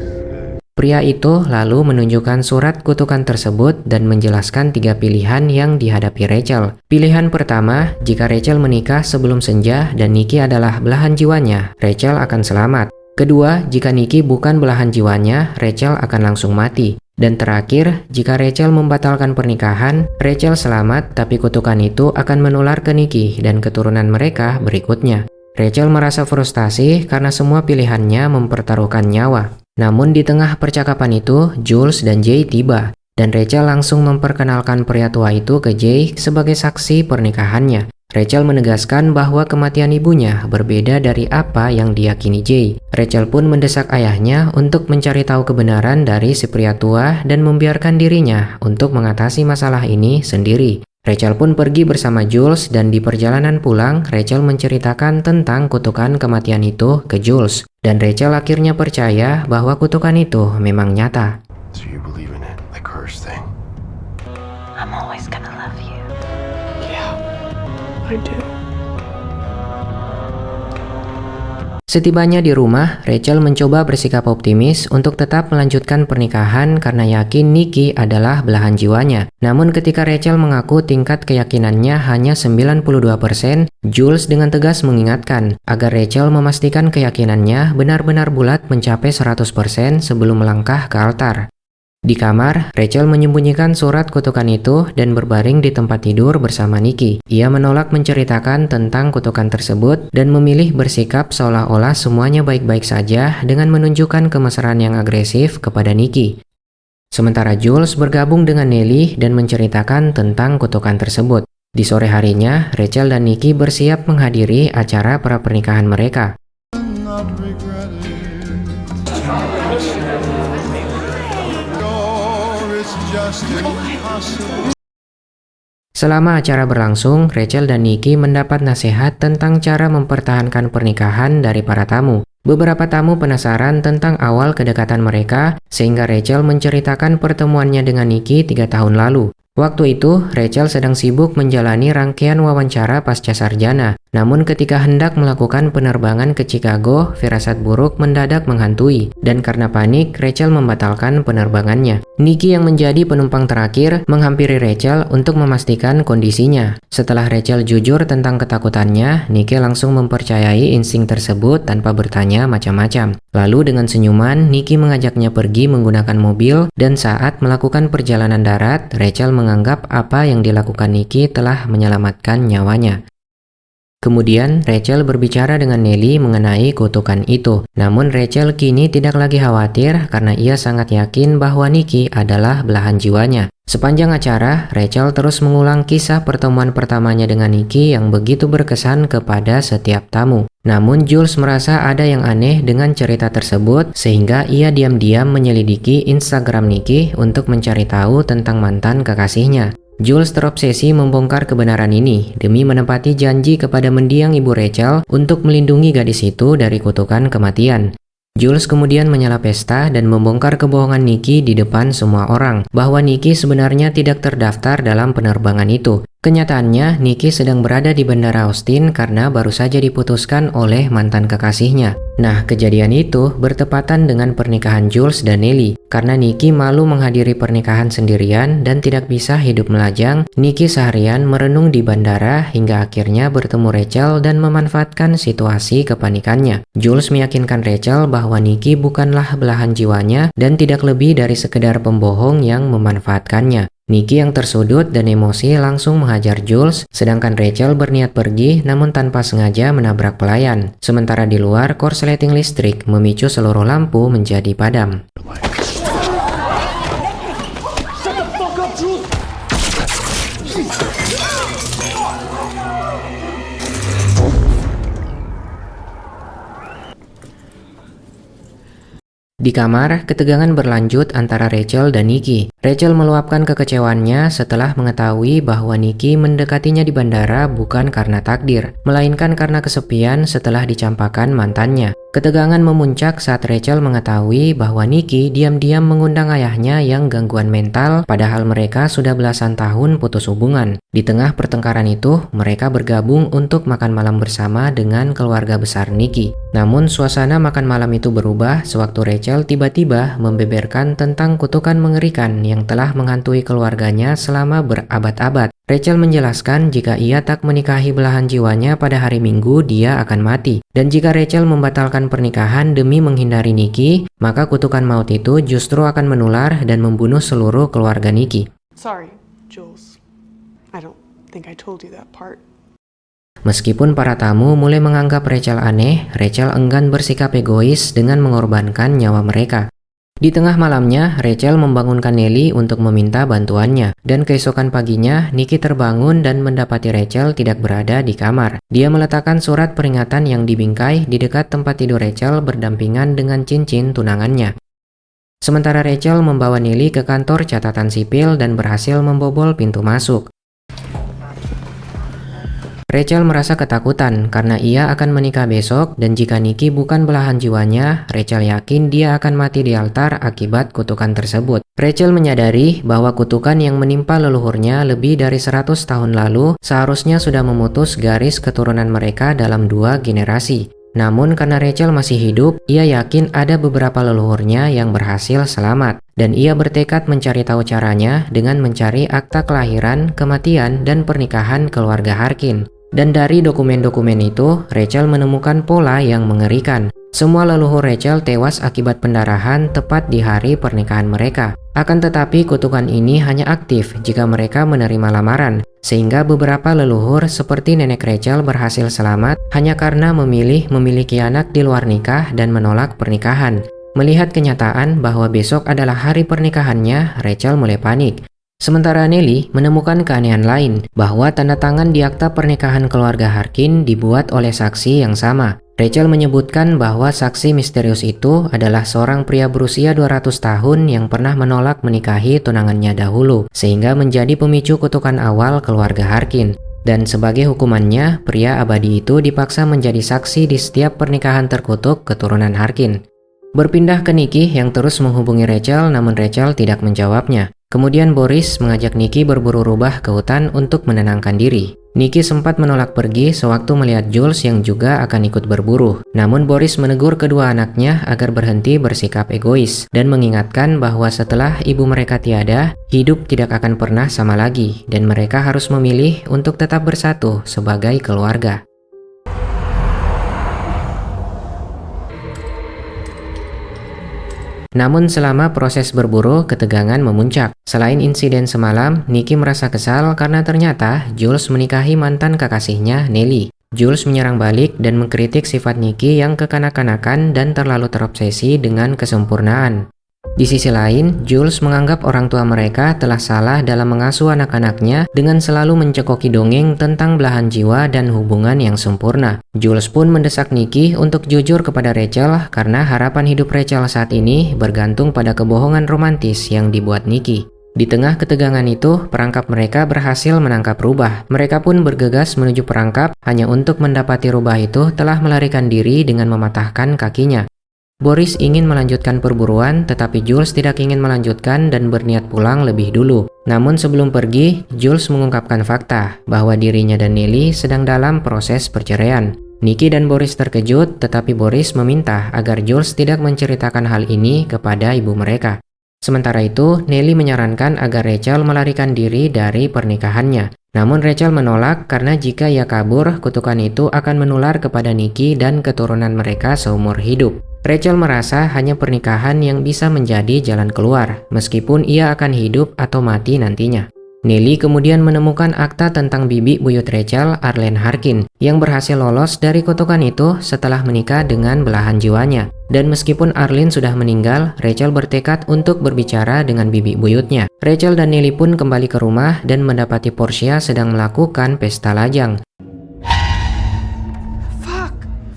Pria itu lalu menunjukkan surat kutukan tersebut dan menjelaskan 3 pilihan yang dihadapi Rachel. Pilihan pertama, jika Rachel menikah sebelum senja dan Nikki adalah belahan jiwanya, Rachel akan selamat. Kedua, jika Nikki bukan belahan jiwanya, Rachel akan langsung mati. Dan terakhir, jika Rachel membatalkan pernikahan, Rachel selamat tapi kutukan itu akan menular ke Nikki dan keturunan mereka berikutnya. Rachel merasa frustasi karena semua pilihannya mempertaruhkan nyawa. Namun di tengah percakapan itu, Jules dan Jay tiba. Dan Rachel langsung memperkenalkan pria tua itu ke Jay sebagai saksi pernikahannya. Rachel menegaskan bahwa kematian ibunya berbeda dari apa yang diyakini Jay. Rachel pun mendesak ayahnya untuk mencari tahu kebenaran dari si pria tua dan membiarkan dirinya untuk mengatasi masalah ini sendiri. Rachel pun pergi bersama Jules dan di perjalanan pulang, Rachel menceritakan tentang kutukan kematian itu ke Jules. Dan Rachel akhirnya percaya bahwa kutukan itu memang nyata. So you believe in it, the curse thing? I'm always gonna love you. I do. Setibanya di rumah, Rachel mencoba bersikap optimis untuk tetap melanjutkan pernikahan karena yakin Nikki adalah belahan jiwanya. Namun ketika Rachel mengaku tingkat keyakinannya hanya 92%, Jules dengan tegas mengingatkan agar Rachel memastikan keyakinannya benar-benar bulat mencapai 100% sebelum melangkah ke altar. Di kamar, Rachel menyembunyikan surat kutukan itu dan berbaring di tempat tidur bersama Nikki. Ia menolak menceritakan tentang kutukan tersebut dan memilih bersikap seolah-olah semuanya baik-baik saja dengan menunjukkan kemesraan yang agresif kepada Nikki. Sementara Jules bergabung dengan Nellie dan menceritakan tentang kutukan tersebut. Di sore harinya, Rachel dan Nikki bersiap menghadiri acara pra-pernikahan mereka. Selama acara berlangsung, Rachel dan Nikki mendapat nasihat tentang cara mempertahankan pernikahan dari para tamu. Beberapa tamu penasaran tentang awal kedekatan mereka, sehingga Rachel menceritakan pertemuannya dengan Nikki 3 tahun lalu. Waktu itu, Rachel sedang sibuk menjalani rangkaian wawancara pasca sarjana. Namun ketika hendak melakukan penerbangan ke Chicago, firasat buruk mendadak menghantui. Dan karena panik, Rachel membatalkan penerbangannya. Nikki yang menjadi penumpang terakhir menghampiri Rachel untuk memastikan kondisinya. Setelah Rachel jujur tentang ketakutannya, Nikki langsung mempercayai insting tersebut tanpa bertanya macam-macam. Lalu dengan senyuman, Nikki mengajaknya pergi menggunakan mobil, dan saat melakukan perjalanan darat, Rachel menganggap apa yang dilakukan Nikki telah menyelamatkan nyawanya. Kemudian Rachel berbicara dengan Nellie mengenai kutukan itu. Namun Rachel kini tidak lagi khawatir karena ia sangat yakin bahwa Nikki adalah belahan jiwanya. Sepanjang acara, Rachel terus mengulang kisah pertemuan pertamanya dengan Nikki yang begitu berkesan kepada setiap tamu. Namun Jules merasa ada yang aneh dengan cerita tersebut sehingga ia diam-diam menyelidiki Instagram Nikki untuk mencari tahu tentang mantan kekasihnya. Jules terobsesi membongkar kebenaran ini demi menepati janji kepada mendiang ibu Rachel untuk melindungi gadis itu dari kutukan kematian. Jules kemudian menyela pesta dan membongkar kebohongan Nikki di depan semua orang bahwa Nikki sebenarnya tidak terdaftar dalam penerbangan itu. Kenyataannya, Nikki sedang berada di Bandara Austin karena baru saja diputuskan oleh mantan kekasihnya. Nah, kejadian itu bertepatan dengan pernikahan Jules dan Nellie. Karena Nikki malu menghadiri pernikahan sendirian dan tidak bisa hidup melajang, Nikki seharian merenung di bandara hingga akhirnya bertemu Rachel dan memanfaatkan situasi kepanikannya. Jules meyakinkan Rachel bahwa Nikki bukanlah belahan jiwanya dan tidak lebih dari sekedar pembohong yang memanfaatkannya. Nikki yang tersudut dan emosi langsung menghajar Jules, sedangkan Rachel berniat pergi namun tanpa sengaja menabrak pelayan. Sementara di luar, korsleting listrik memicu seluruh lampu menjadi padam. Di kamar, ketegangan berlanjut antara Rachel dan Nikki. Rachel meluapkan kekecewaannya setelah mengetahui bahwa Nikki mendekatinya di bandara bukan karena takdir, melainkan karena kesepian setelah dicampakkan mantannya. Ketegangan memuncak saat Rachel mengetahui bahwa Nikki diam-diam mengundang ayahnya yang gangguan mental padahal mereka sudah belasan tahun putus hubungan. Di tengah pertengkaran itu, mereka bergabung untuk makan malam bersama dengan keluarga besar Nikki. Namun suasana makan malam itu berubah sewaktu Rachel tiba-tiba membeberkan tentang kutukan mengerikan yang telah menghantui keluarganya selama berabad-abad. Rachel menjelaskan jika ia tak menikahi belahan jiwanya pada hari Minggu, dia akan mati. Dan jika Rachel membatalkan pernikahan demi menghindari Nikki, maka kutukan maut itu justru akan menular dan membunuh seluruh keluarga Nikki. Sorry, Jules. I don't think I told you that part. Meskipun para tamu mulai menganggap Rachel aneh, Rachel enggan bersikap egois dengan mengorbankan nyawa mereka. Di tengah malamnya, Rachel membangunkan Nellie untuk meminta bantuannya. Dan keesokan paginya, Nikki terbangun dan mendapati Rachel tidak berada di kamar. Dia meletakkan surat peringatan yang dibingkai di dekat tempat tidur Rachel berdampingan dengan cincin tunangannya. Sementara Rachel membawa Nellie ke kantor catatan sipil dan berhasil membobol pintu masuk. Rachel merasa ketakutan karena ia akan menikah besok dan jika Nikki bukan belahan jiwanya, Rachel yakin dia akan mati di altar akibat kutukan tersebut. Rachel menyadari bahwa kutukan yang menimpa leluhurnya lebih dari 100 tahun lalu seharusnya sudah memutus garis keturunan mereka dalam 2 generasi. Namun karena Rachel masih hidup, ia yakin ada beberapa leluhurnya yang berhasil selamat. Dan ia bertekad mencari tahu caranya dengan mencari akta kelahiran, kematian, dan pernikahan keluarga Harkin. Dan dari dokumen-dokumen itu, Rachel menemukan pola yang mengerikan. Semua leluhur Rachel tewas akibat pendarahan tepat di hari pernikahan mereka. Akan tetapi kutukan ini hanya aktif jika mereka menerima lamaran, sehingga beberapa leluhur seperti nenek Rachel berhasil selamat hanya karena memilih memiliki anak di luar nikah dan menolak pernikahan. Melihat kenyataan bahwa besok adalah hari pernikahannya, Rachel mulai panik. Sementara Nellie menemukan keanehan lain, bahwa tanda tangan di akta pernikahan keluarga Harkin dibuat oleh saksi yang sama. Rachel menyebutkan bahwa saksi misterius itu adalah seorang pria berusia 200 tahun yang pernah menolak menikahi tunangannya dahulu, sehingga menjadi pemicu kutukan awal keluarga Harkin. Dan sebagai hukumannya, pria abadi itu dipaksa menjadi saksi di setiap pernikahan terkutuk keturunan Harkin. Berpindah ke Nikki yang terus menghubungi Rachel, namun Rachel tidak menjawabnya. Kemudian Boris mengajak Nikki berburu rubah ke hutan untuk menenangkan diri. Nikki sempat menolak pergi sewaktu melihat Jules yang juga akan ikut berburu. Namun Boris menegur kedua anaknya agar berhenti bersikap egois dan mengingatkan bahwa setelah ibu mereka tiada, hidup tidak akan pernah sama lagi dan mereka harus memilih untuk tetap bersatu sebagai keluarga. Namun selama proses berburu, ketegangan memuncak. Selain insiden semalam, Nikki merasa kesal karena ternyata Jules menikahi mantan kekasihnya, Nelly. Jules menyerang balik dan mengkritik sifat Nikki yang kekanak-kanakan dan terlalu terobsesi dengan kesempurnaan. Di sisi lain, Jules menganggap orang tua mereka telah salah dalam mengasuh anak-anaknya dengan selalu mencekoki dongeng tentang belahan jiwa dan hubungan yang sempurna. Jules pun mendesak Nikki untuk jujur kepada Rachel karena harapan hidup Rachel saat ini bergantung pada kebohongan romantis yang dibuat Nikki. Di tengah ketegangan itu, perangkap mereka berhasil menangkap rubah. Mereka pun bergegas menuju perangkap hanya untuk mendapati rubah itu telah melarikan diri dengan mematahkan kakinya. Boris ingin melanjutkan perburuan, tetapi Jules tidak ingin melanjutkan dan berniat pulang lebih dulu. Namun sebelum pergi, Jules mengungkapkan fakta bahwa dirinya dan Nelly sedang dalam proses perceraian. Nikki dan Boris terkejut, tetapi Boris meminta agar Jules tidak menceritakan hal ini kepada ibu mereka. Sementara itu, Nelly menyarankan agar Rachel melarikan diri dari pernikahannya. Namun Rachel menolak karena jika ia kabur, kutukan itu akan menular kepada Nikki dan keturunan mereka seumur hidup. Rachel merasa hanya pernikahan yang bisa menjadi jalan keluar, meskipun ia akan hidup atau mati nantinya. Nelly kemudian menemukan akta tentang bibi buyut Rachel, Arlene Harkin, yang berhasil lolos dari kutukan itu setelah menikah dengan belahan jiwanya. Dan meskipun Arlene sudah meninggal, Rachel bertekad untuk berbicara dengan bibi buyutnya. Rachel dan Nelly pun kembali ke rumah dan mendapati Portia sedang melakukan pesta lajang.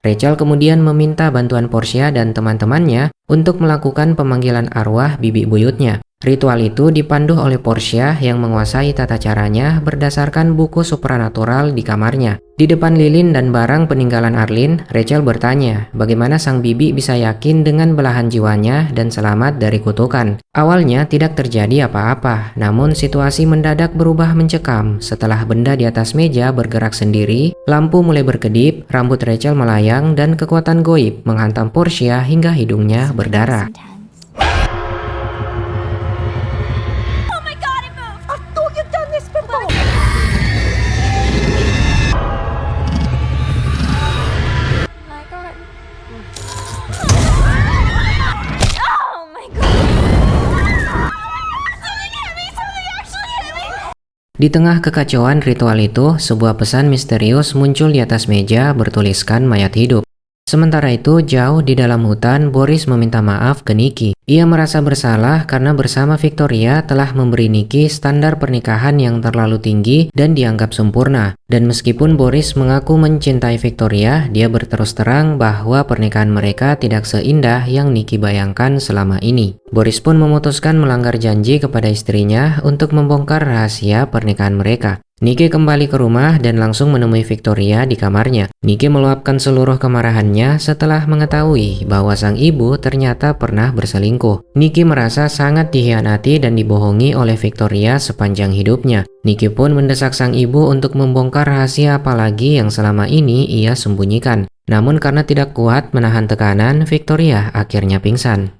Rachel kemudian meminta bantuan Portia dan teman-temannya untuk melakukan pemanggilan arwah bibi buyutnya. Ritual itu dipandu oleh Portia yang menguasai tata caranya berdasarkan buku supranatural di kamarnya. Di depan lilin dan barang peninggalan Arlene, Rachel bertanya bagaimana sang bibi bisa yakin dengan belahan jiwanya dan selamat dari kutukan. Awalnya tidak terjadi apa-apa, namun situasi mendadak berubah mencekam setelah benda di atas meja bergerak sendiri, lampu mulai berkedip, rambut Rachel melayang, dan kekuatan goib menghantam Portia hingga hidungnya berdarah. Di tengah kekacauan ritual itu, sebuah pesan misterius muncul di atas meja bertuliskan mayat hidup. Sementara itu, jauh di dalam hutan, Boris meminta maaf ke Nikki. Ia merasa bersalah karena bersama Victoria telah memberi Nikki standar pernikahan yang terlalu tinggi dan dianggap sempurna. Dan meskipun Boris mengaku mencintai Victoria, dia berterus terang bahwa pernikahan mereka tidak seindah yang Nikki bayangkan selama ini. Boris pun memutuskan melanggar janji kepada istrinya untuk membongkar rahasia pernikahan mereka. Nikki kembali ke rumah dan langsung menemui Victoria di kamarnya. Nikki meluapkan seluruh kemarahannya setelah mengetahui bahwa sang ibu ternyata pernah berselingkuh. Nikki merasa sangat dikhianati dan dibohongi oleh Victoria sepanjang hidupnya. Nikki pun mendesak sang ibu untuk membongkar rahasia apalagi yang selama ini ia sembunyikan. Namun karena tidak kuat menahan tekanan, Victoria akhirnya pingsan.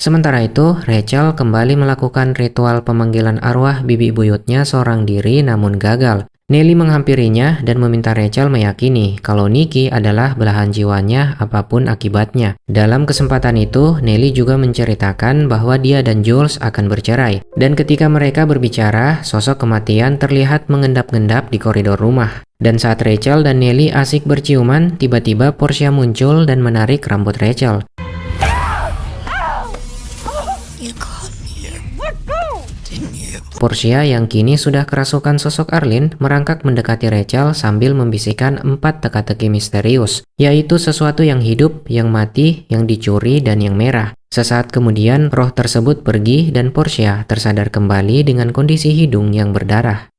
Sementara itu, Rachel kembali melakukan ritual pemanggilan arwah bibi buyutnya seorang diri namun gagal. Nelly menghampirinya dan meminta Rachel meyakini kalau Nikki adalah belahan jiwanya apapun akibatnya. Dalam kesempatan itu, Nelly juga menceritakan bahwa dia dan Jules akan bercerai. Dan ketika mereka berbicara, sosok kematian terlihat mengendap-endap di koridor rumah. Dan saat Rachel dan Nelly asik berciuman, tiba-tiba Portia muncul dan menarik rambut Rachel. Portia yang kini sudah kerasukan sosok Arlene merangkak mendekati Rachel sambil membisikkan 4 teka-teki misterius, yaitu sesuatu yang hidup, yang mati, yang dicuri, dan yang merah. Sesaat kemudian roh tersebut pergi dan Portia tersadar kembali dengan kondisi hidung yang berdarah.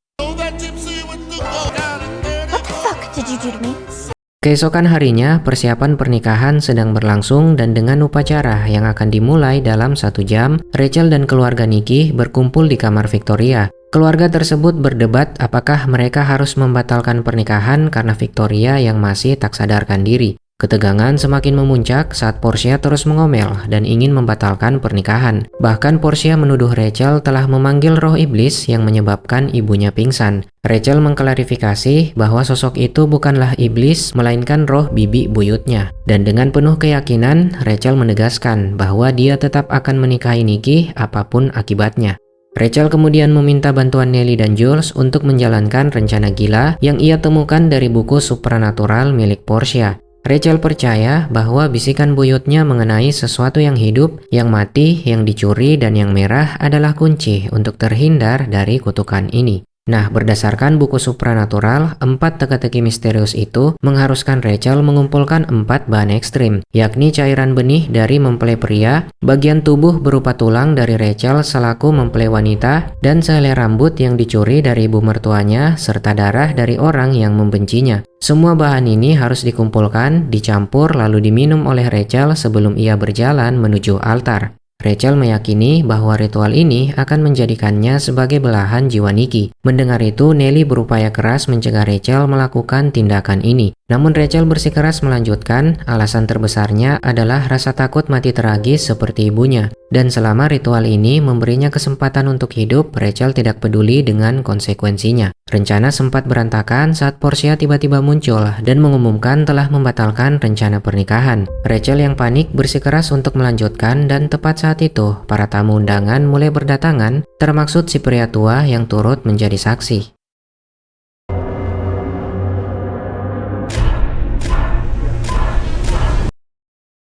Keesokan harinya, persiapan pernikahan sedang berlangsung dan dengan upacara yang akan dimulai dalam 1 jam, Rachel dan keluarga Nicky berkumpul di kamar Victoria. Keluarga tersebut berdebat apakah mereka harus membatalkan pernikahan karena Victoria yang masih tak sadarkan diri. Ketegangan semakin memuncak saat Portia terus mengomel dan ingin membatalkan pernikahan. Bahkan Portia menuduh Rachel telah memanggil roh iblis yang menyebabkan ibunya pingsan. Rachel mengklarifikasi bahwa sosok itu bukanlah iblis, melainkan roh bibi buyutnya. Dan dengan penuh keyakinan, Rachel menegaskan bahwa dia tetap akan menikahi Nicky apapun akibatnya. Rachel kemudian meminta bantuan Nellie dan Jules untuk menjalankan rencana gila yang ia temukan dari buku supranatural milik Portia. Rachel percaya bahwa bisikan buyutnya mengenai sesuatu yang hidup, yang mati, yang dicuri, dan yang merah adalah kunci untuk terhindar dari kutukan ini. Nah, berdasarkan buku supranatural, 4 teka-teki misterius itu mengharuskan Rachel mengumpulkan 4 bahan ekstrim, yakni cairan benih dari mempelai pria, bagian tubuh berupa tulang dari Rachel selaku mempelai wanita, dan sehelai rambut yang dicuri dari ibu mertuanya, serta darah dari orang yang membencinya. Semua bahan ini harus dikumpulkan, dicampur, lalu diminum oleh Rachel sebelum ia berjalan menuju altar. Rachel meyakini bahwa ritual ini akan menjadikannya sebagai belahan jiwa Nicky. Mendengar itu, Nellie berupaya keras mencegah Rachel melakukan tindakan ini. Namun Rachel bersikeras melanjutkan, alasan terbesarnya adalah rasa takut mati tragis seperti ibunya. Dan selama ritual ini memberinya kesempatan untuk hidup, Rachel tidak peduli dengan konsekuensinya. Rencana sempat berantakan saat Portia tiba-tiba muncul dan mengumumkan telah membatalkan rencana pernikahan. Rachel yang panik bersikeras untuk melanjutkan dan tepat saat itu, para tamu undangan mulai berdatangan, termaksud si pria tua yang turut menjadi saksi.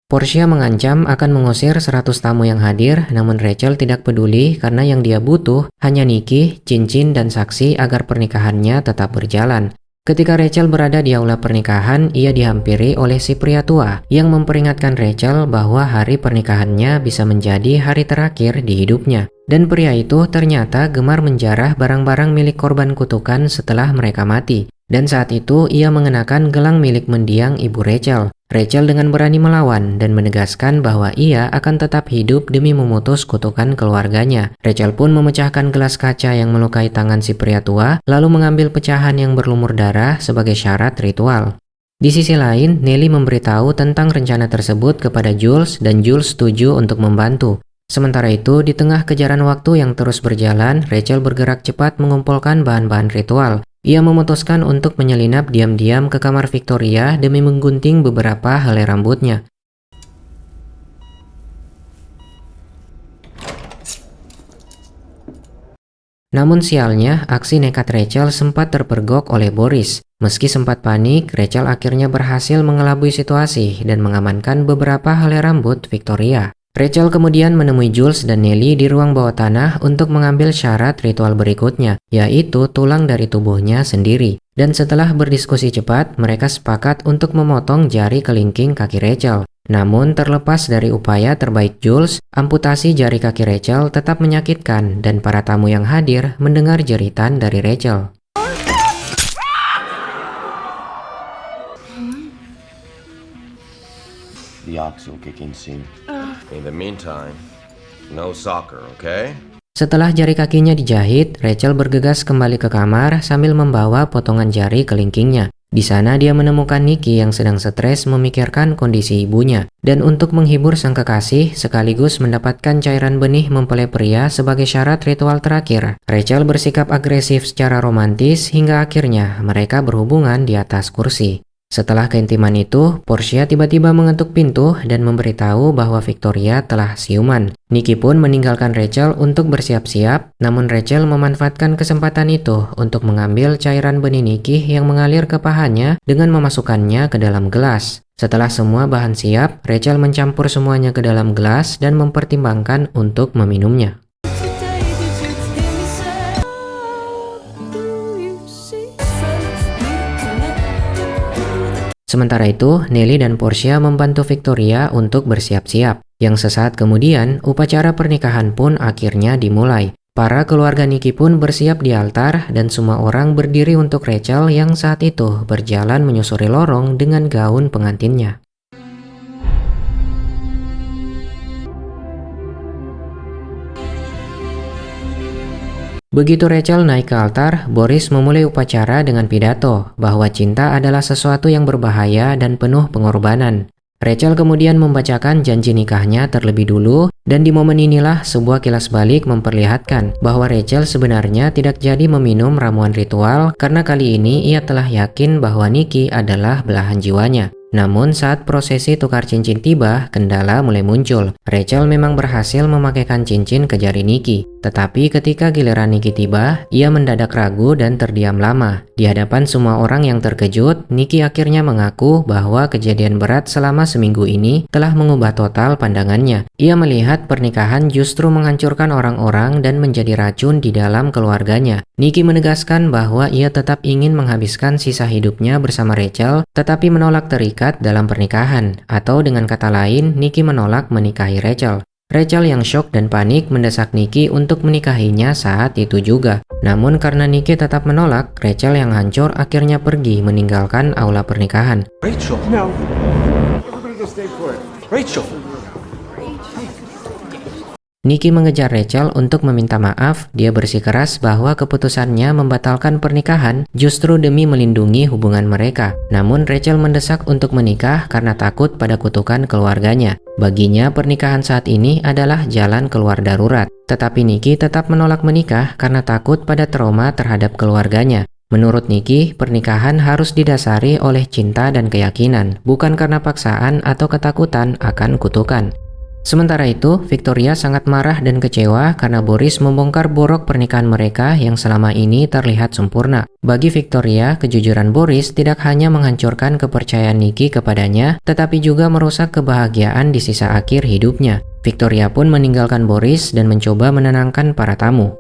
Portia mengancam akan mengusir 100 tamu yang hadir, namun Rachel tidak peduli karena yang dia butuh hanya Nicky, cincin, dan saksi agar pernikahannya tetap berjalan. Ketika Rachel berada di aula pernikahan, ia dihampiri oleh si pria tua yang memperingatkan Rachel bahwa hari pernikahannya bisa menjadi hari terakhir di hidupnya. Dan pria itu ternyata gemar menjarah barang-barang milik korban kutukan setelah mereka mati. Dan saat itu ia mengenakan gelang milik mendiang ibu Rachel. Rachel dengan berani melawan dan menegaskan bahwa ia akan tetap hidup demi memutus kutukan keluarganya. Rachel pun memecahkan gelas kaca yang melukai tangan si pria tua, lalu mengambil pecahan yang berlumur darah sebagai syarat ritual. Di sisi lain, Nellie memberitahu tentang rencana tersebut kepada Jules dan Jules setuju untuk membantu. Sementara itu, di tengah kejaran waktu yang terus berjalan, Rachel bergerak cepat mengumpulkan bahan-bahan ritual. Ia memutuskan untuk menyelinap diam-diam ke kamar Victoria demi menggunting beberapa helai rambutnya. Namun sialnya, aksi nekat Rachel sempat terpergok oleh Boris. Meski sempat panik, Rachel akhirnya berhasil mengelabui situasi dan mengamankan beberapa helai rambut Victoria. Rachel kemudian menemui Jules dan Nellie di ruang bawah tanah untuk mengambil syarat ritual berikutnya, yaitu tulang dari tubuhnya sendiri. Dan setelah berdiskusi cepat, mereka sepakat untuk memotong jari kelingking kaki Rachel. Namun terlepas dari upaya terbaik Jules, amputasi jari kaki Rachel tetap menyakitkan dan para tamu yang hadir mendengar jeritan dari Rachel. The ox will kick in soon. In the meantime, no soccer, okay? Setelah jari kakinya dijahit, Rachel bergegas kembali ke kamar sambil membawa potongan jari kelingkingnya. Di sana dia menemukan Nicky yang sedang stres memikirkan kondisi ibunya. Dan untuk menghibur sang kekasih, sekaligus mendapatkan cairan benih mempelai pria sebagai syarat ritual terakhir, Rachel bersikap agresif secara romantis hingga akhirnya mereka berhubungan di atas kursi. Setelah keintiman itu, Portia tiba-tiba mengetuk pintu dan memberitahu bahwa Victoria telah siuman. Nicky pun meninggalkan Rachel untuk bersiap-siap, namun Rachel memanfaatkan kesempatan itu untuk mengambil cairan benih Nicky yang mengalir ke pahanya dengan memasukkannya ke dalam gelas. Setelah semua bahan siap, Rachel mencampur semuanya ke dalam gelas dan mempertimbangkan untuk meminumnya. Sementara itu, Nellie dan Portia membantu Victoria untuk bersiap-siap. Yang sesaat kemudian, upacara pernikahan pun akhirnya dimulai. Para keluarga Nicky pun bersiap di altar dan semua orang berdiri untuk Rachel yang saat itu berjalan menyusuri lorong dengan gaun pengantinnya. Begitu Rachel naik ke altar, Boris memulai upacara dengan pidato bahwa cinta adalah sesuatu yang berbahaya dan penuh pengorbanan. Rachel kemudian membacakan janji nikahnya terlebih dulu, dan di momen inilah sebuah kilas balik memperlihatkan bahwa Rachel sebenarnya tidak jadi meminum ramuan ritual karena kali ini ia telah yakin bahwa Nicky adalah belahan jiwanya. Namun saat prosesi tukar cincin tiba, kendala mulai muncul. Rachel memang berhasil memakaikan cincin ke jari Nicky. Tetapi ketika giliran Nicky tiba, ia mendadak ragu dan terdiam lama. Di hadapan semua orang yang terkejut, Nicky akhirnya mengaku bahwa kejadian berat selama seminggu ini telah mengubah total pandangannya. Ia melihat pernikahan justru menghancurkan orang-orang dan menjadi racun di dalam keluarganya. Nicky menegaskan bahwa ia tetap ingin menghabiskan sisa hidupnya bersama Rachel, tetapi menolak terikat dalam pernikahan, atau dengan kata lain, Nicky menolak menikahi Rachel. Rachel yang syok dan panik mendesak Nicky untuk menikahinya saat itu juga. Namun karena Nicky tetap menolak, Rachel yang hancur akhirnya pergi meninggalkan aula pernikahan. Rachel. No. Everybody just stay put. Rachel. Nicky mengejar Rachel untuk meminta maaf. Dia bersikeras bahwa keputusannya membatalkan pernikahan justru demi melindungi hubungan mereka. Namun Rachel mendesak untuk menikah karena takut pada kutukan keluarganya. Baginya pernikahan saat ini adalah jalan keluar darurat. Tetapi Nicky tetap menolak menikah karena takut pada trauma terhadap keluarganya. Menurut Nicky, pernikahan harus didasari oleh cinta dan keyakinan, bukan karena paksaan atau ketakutan akan kutukan. Sementara itu, Victoria sangat marah dan kecewa karena Boris membongkar borok pernikahan mereka yang selama ini terlihat sempurna. Bagi Victoria, kejujuran Boris tidak hanya menghancurkan kepercayaan Nicky kepadanya, tetapi juga merusak kebahagiaan di sisa akhir hidupnya. Victoria pun meninggalkan Boris dan mencoba menenangkan para tamu.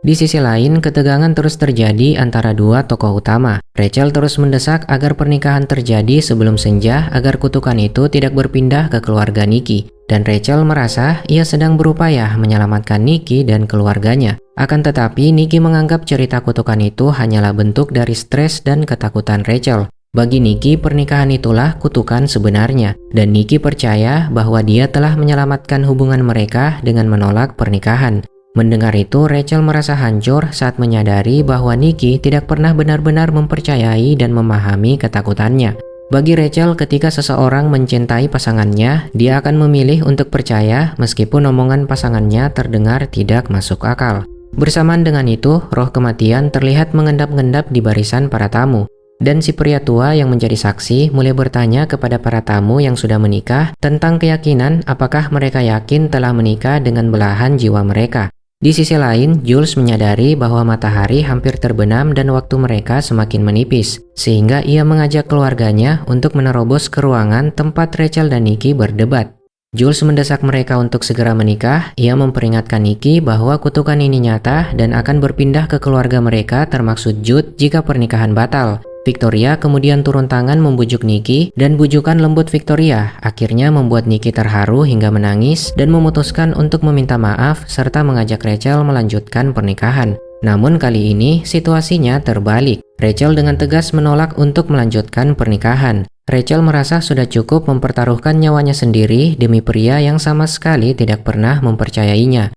Di sisi lain, ketegangan terus terjadi antara dua tokoh utama. Rachel terus mendesak agar pernikahan terjadi sebelum senja agar kutukan itu tidak berpindah ke keluarga Nicky. Dan Rachel merasa ia sedang berupaya menyelamatkan Nicky dan keluarganya. Akan tetapi, Nicky menganggap cerita kutukan itu hanyalah bentuk dari stres dan ketakutan Rachel. Bagi Nicky, pernikahan itulah kutukan sebenarnya. Dan Nicky percaya bahwa dia telah menyelamatkan hubungan mereka dengan menolak pernikahan. Mendengar itu, Rachel merasa hancur saat menyadari bahwa Nicky tidak pernah benar-benar mempercayai dan memahami ketakutannya. Bagi Rachel, ketika seseorang mencintai pasangannya, dia akan memilih untuk percaya meskipun omongan pasangannya terdengar tidak masuk akal. Bersamaan dengan itu, roh kematian terlihat mengendap-endap di barisan para tamu. Dan si pria tua yang menjadi saksi mulai bertanya kepada para tamu yang sudah menikah tentang keyakinan apakah mereka yakin telah menikah dengan belahan jiwa mereka. Di sisi lain, Jules menyadari bahwa matahari hampir terbenam dan waktu mereka semakin menipis, sehingga ia mengajak keluarganya untuk menerobos ke ruangan tempat Rachel dan Nicky berdebat. Jules mendesak mereka untuk segera menikah. Ia memperingatkan Nicky bahwa kutukan ini nyata dan akan berpindah ke keluarga mereka termasuk Jude jika pernikahan batal. Victoria kemudian turun tangan membujuk Nicky dan bujukan lembut Victoria akhirnya membuat Nicky terharu hingga menangis dan memutuskan untuk meminta maaf serta mengajak Rachel melanjutkan pernikahan. Namun kali ini situasinya terbalik. Rachel dengan tegas menolak untuk melanjutkan pernikahan. Rachel merasa sudah cukup mempertaruhkan nyawanya sendiri demi pria yang sama sekali tidak pernah mempercayainya.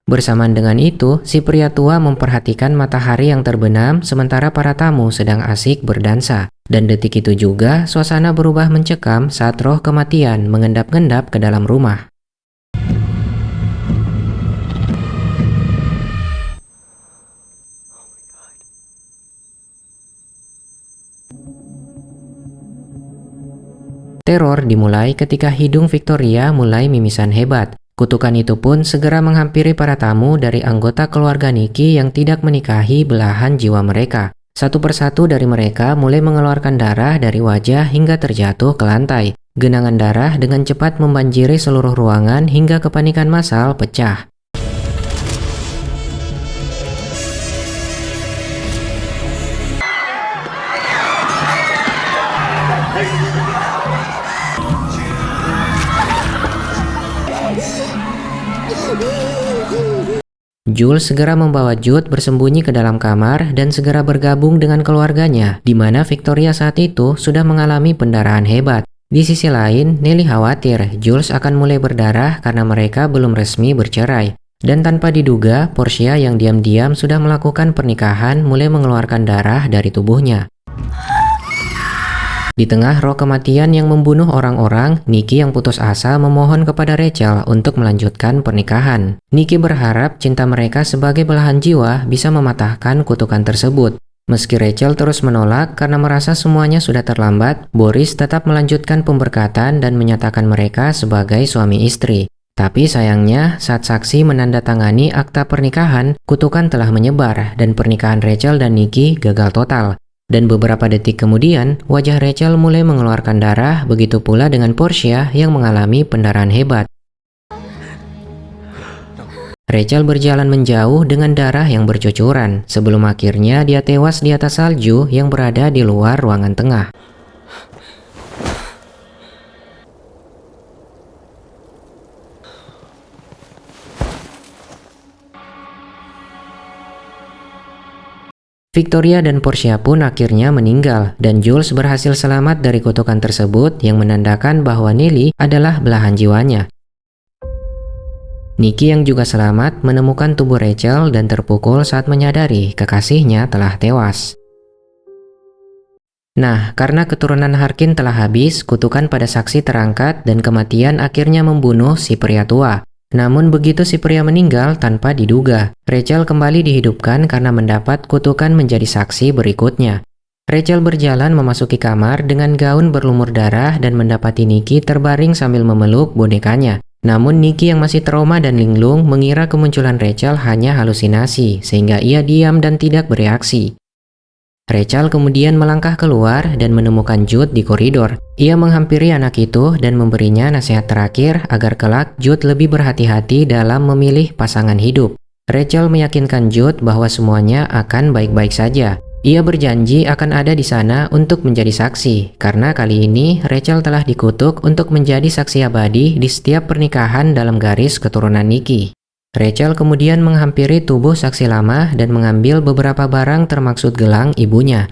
Bersamaan dengan itu, si pria tua memperhatikan matahari yang terbenam sementara para tamu sedang asik berdansa. Dan detik itu juga, suasana berubah mencekam saat roh kematian mengendap-endap ke dalam rumah. Teror dimulai ketika hidung Victoria mulai mimisan hebat. Kutukan itu pun segera menghampiri para tamu dari anggota keluarga Nicky yang tidak menikahi belahan jiwa mereka. Satu persatu dari mereka mulai mengeluarkan darah dari wajah hingga terjatuh ke lantai. Genangan darah dengan cepat membanjiri seluruh ruangan hingga kepanikan massal pecah. Jules segera membawa Jude bersembunyi ke dalam kamar dan segera bergabung dengan keluarganya, di mana Victoria saat itu sudah mengalami pendarahan hebat. Di sisi lain, Nelly khawatir Jules akan mulai berdarah karena mereka belum resmi bercerai. Dan tanpa diduga, Portia yang diam-diam sudah melakukan pernikahan mulai mengeluarkan darah dari tubuhnya. Di tengah roh kematian yang membunuh orang-orang, Nikki yang putus asa memohon kepada Rachel untuk melanjutkan pernikahan. Nikki berharap cinta mereka sebagai belahan jiwa bisa mematahkan kutukan tersebut. Meski Rachel terus menolak karena merasa semuanya sudah terlambat, Boris tetap melanjutkan pemberkatan dan menyatakan mereka sebagai suami istri. Tapi sayangnya, saat saksi menandatangani akta pernikahan, kutukan telah menyebar dan pernikahan Rachel dan Nikki gagal total. Dan beberapa detik kemudian, wajah Rachel mulai mengeluarkan darah, begitu pula dengan Portia yang mengalami pendarahan hebat. Rachel berjalan menjauh dengan darah yang bercucuran, sebelum akhirnya dia tewas di atas salju yang berada di luar ruangan tengah. Victoria dan Portia pun akhirnya meninggal, dan Jules berhasil selamat dari kutukan tersebut yang menandakan bahwa Nelly adalah belahan jiwanya. Nikki yang juga selamat menemukan tubuh Rachel dan terpukul saat menyadari kekasihnya telah tewas. Nah, karena keturunan Harkin telah habis, kutukan pada saksi terangkat dan kematian akhirnya membunuh si pria tua. Namun begitu si pria meninggal tanpa diduga, Rachel kembali dihidupkan karena mendapat kutukan menjadi saksi berikutnya. Rachel berjalan memasuki kamar dengan gaun berlumur darah dan mendapati Nikki terbaring sambil memeluk bonekanya. Namun Nikki yang masih trauma dan linglung mengira kemunculan Rachel hanya halusinasi, sehingga ia diam dan tidak bereaksi. Rachel kemudian melangkah keluar dan menemukan Jude di koridor. Ia menghampiri anak itu dan memberinya nasihat terakhir agar kelak Jude lebih berhati-hati dalam memilih pasangan hidup. Rachel meyakinkan Jude bahwa semuanya akan baik-baik saja. Ia berjanji akan ada di sana untuk menjadi saksi, karena kali ini Rachel telah dikutuk untuk menjadi saksi abadi di setiap pernikahan dalam garis keturunan Nikki. Rachel kemudian menghampiri tubuh saksi lama dan mengambil beberapa barang termaksud gelang ibunya.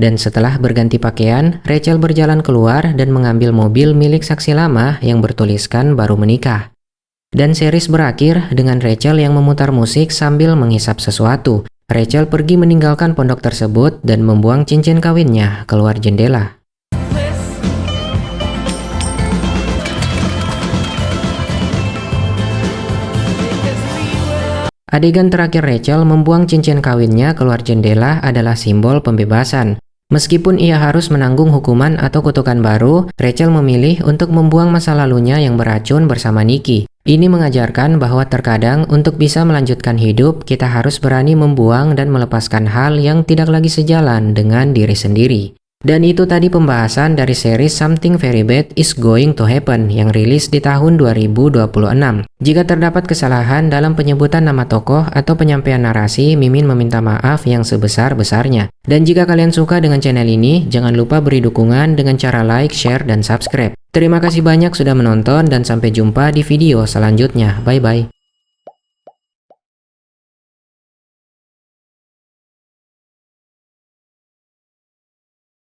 Dan setelah berganti pakaian, Rachel berjalan keluar dan mengambil mobil milik saksi lama yang bertuliskan baru menikah. Dan series berakhir dengan Rachel yang memutar musik sambil menghisap sesuatu. Rachel pergi meninggalkan pondok tersebut dan membuang cincin kawinnya keluar jendela. Adegan terakhir Rachel membuang cincin kawinnya keluar jendela adalah simbol pembebasan. Meskipun ia harus menanggung hukuman atau kutukan baru, Rachel memilih untuk membuang masa lalunya yang beracun bersama Nikki. Ini mengajarkan bahwa terkadang untuk bisa melanjutkan hidup, kita harus berani membuang dan melepaskan hal yang tidak lagi sejalan dengan diri sendiri. Dan itu tadi pembahasan dari series Something Very Bad Is Going to Happen yang rilis di tahun 2026. Jika terdapat kesalahan dalam penyebutan nama tokoh atau penyampaian narasi, Mimin meminta maaf yang sebesar-besarnya. Dan jika kalian suka dengan channel ini, jangan lupa beri dukungan dengan cara like, share, dan subscribe. Terima kasih banyak sudah menonton dan sampai jumpa di video selanjutnya. Bye-bye.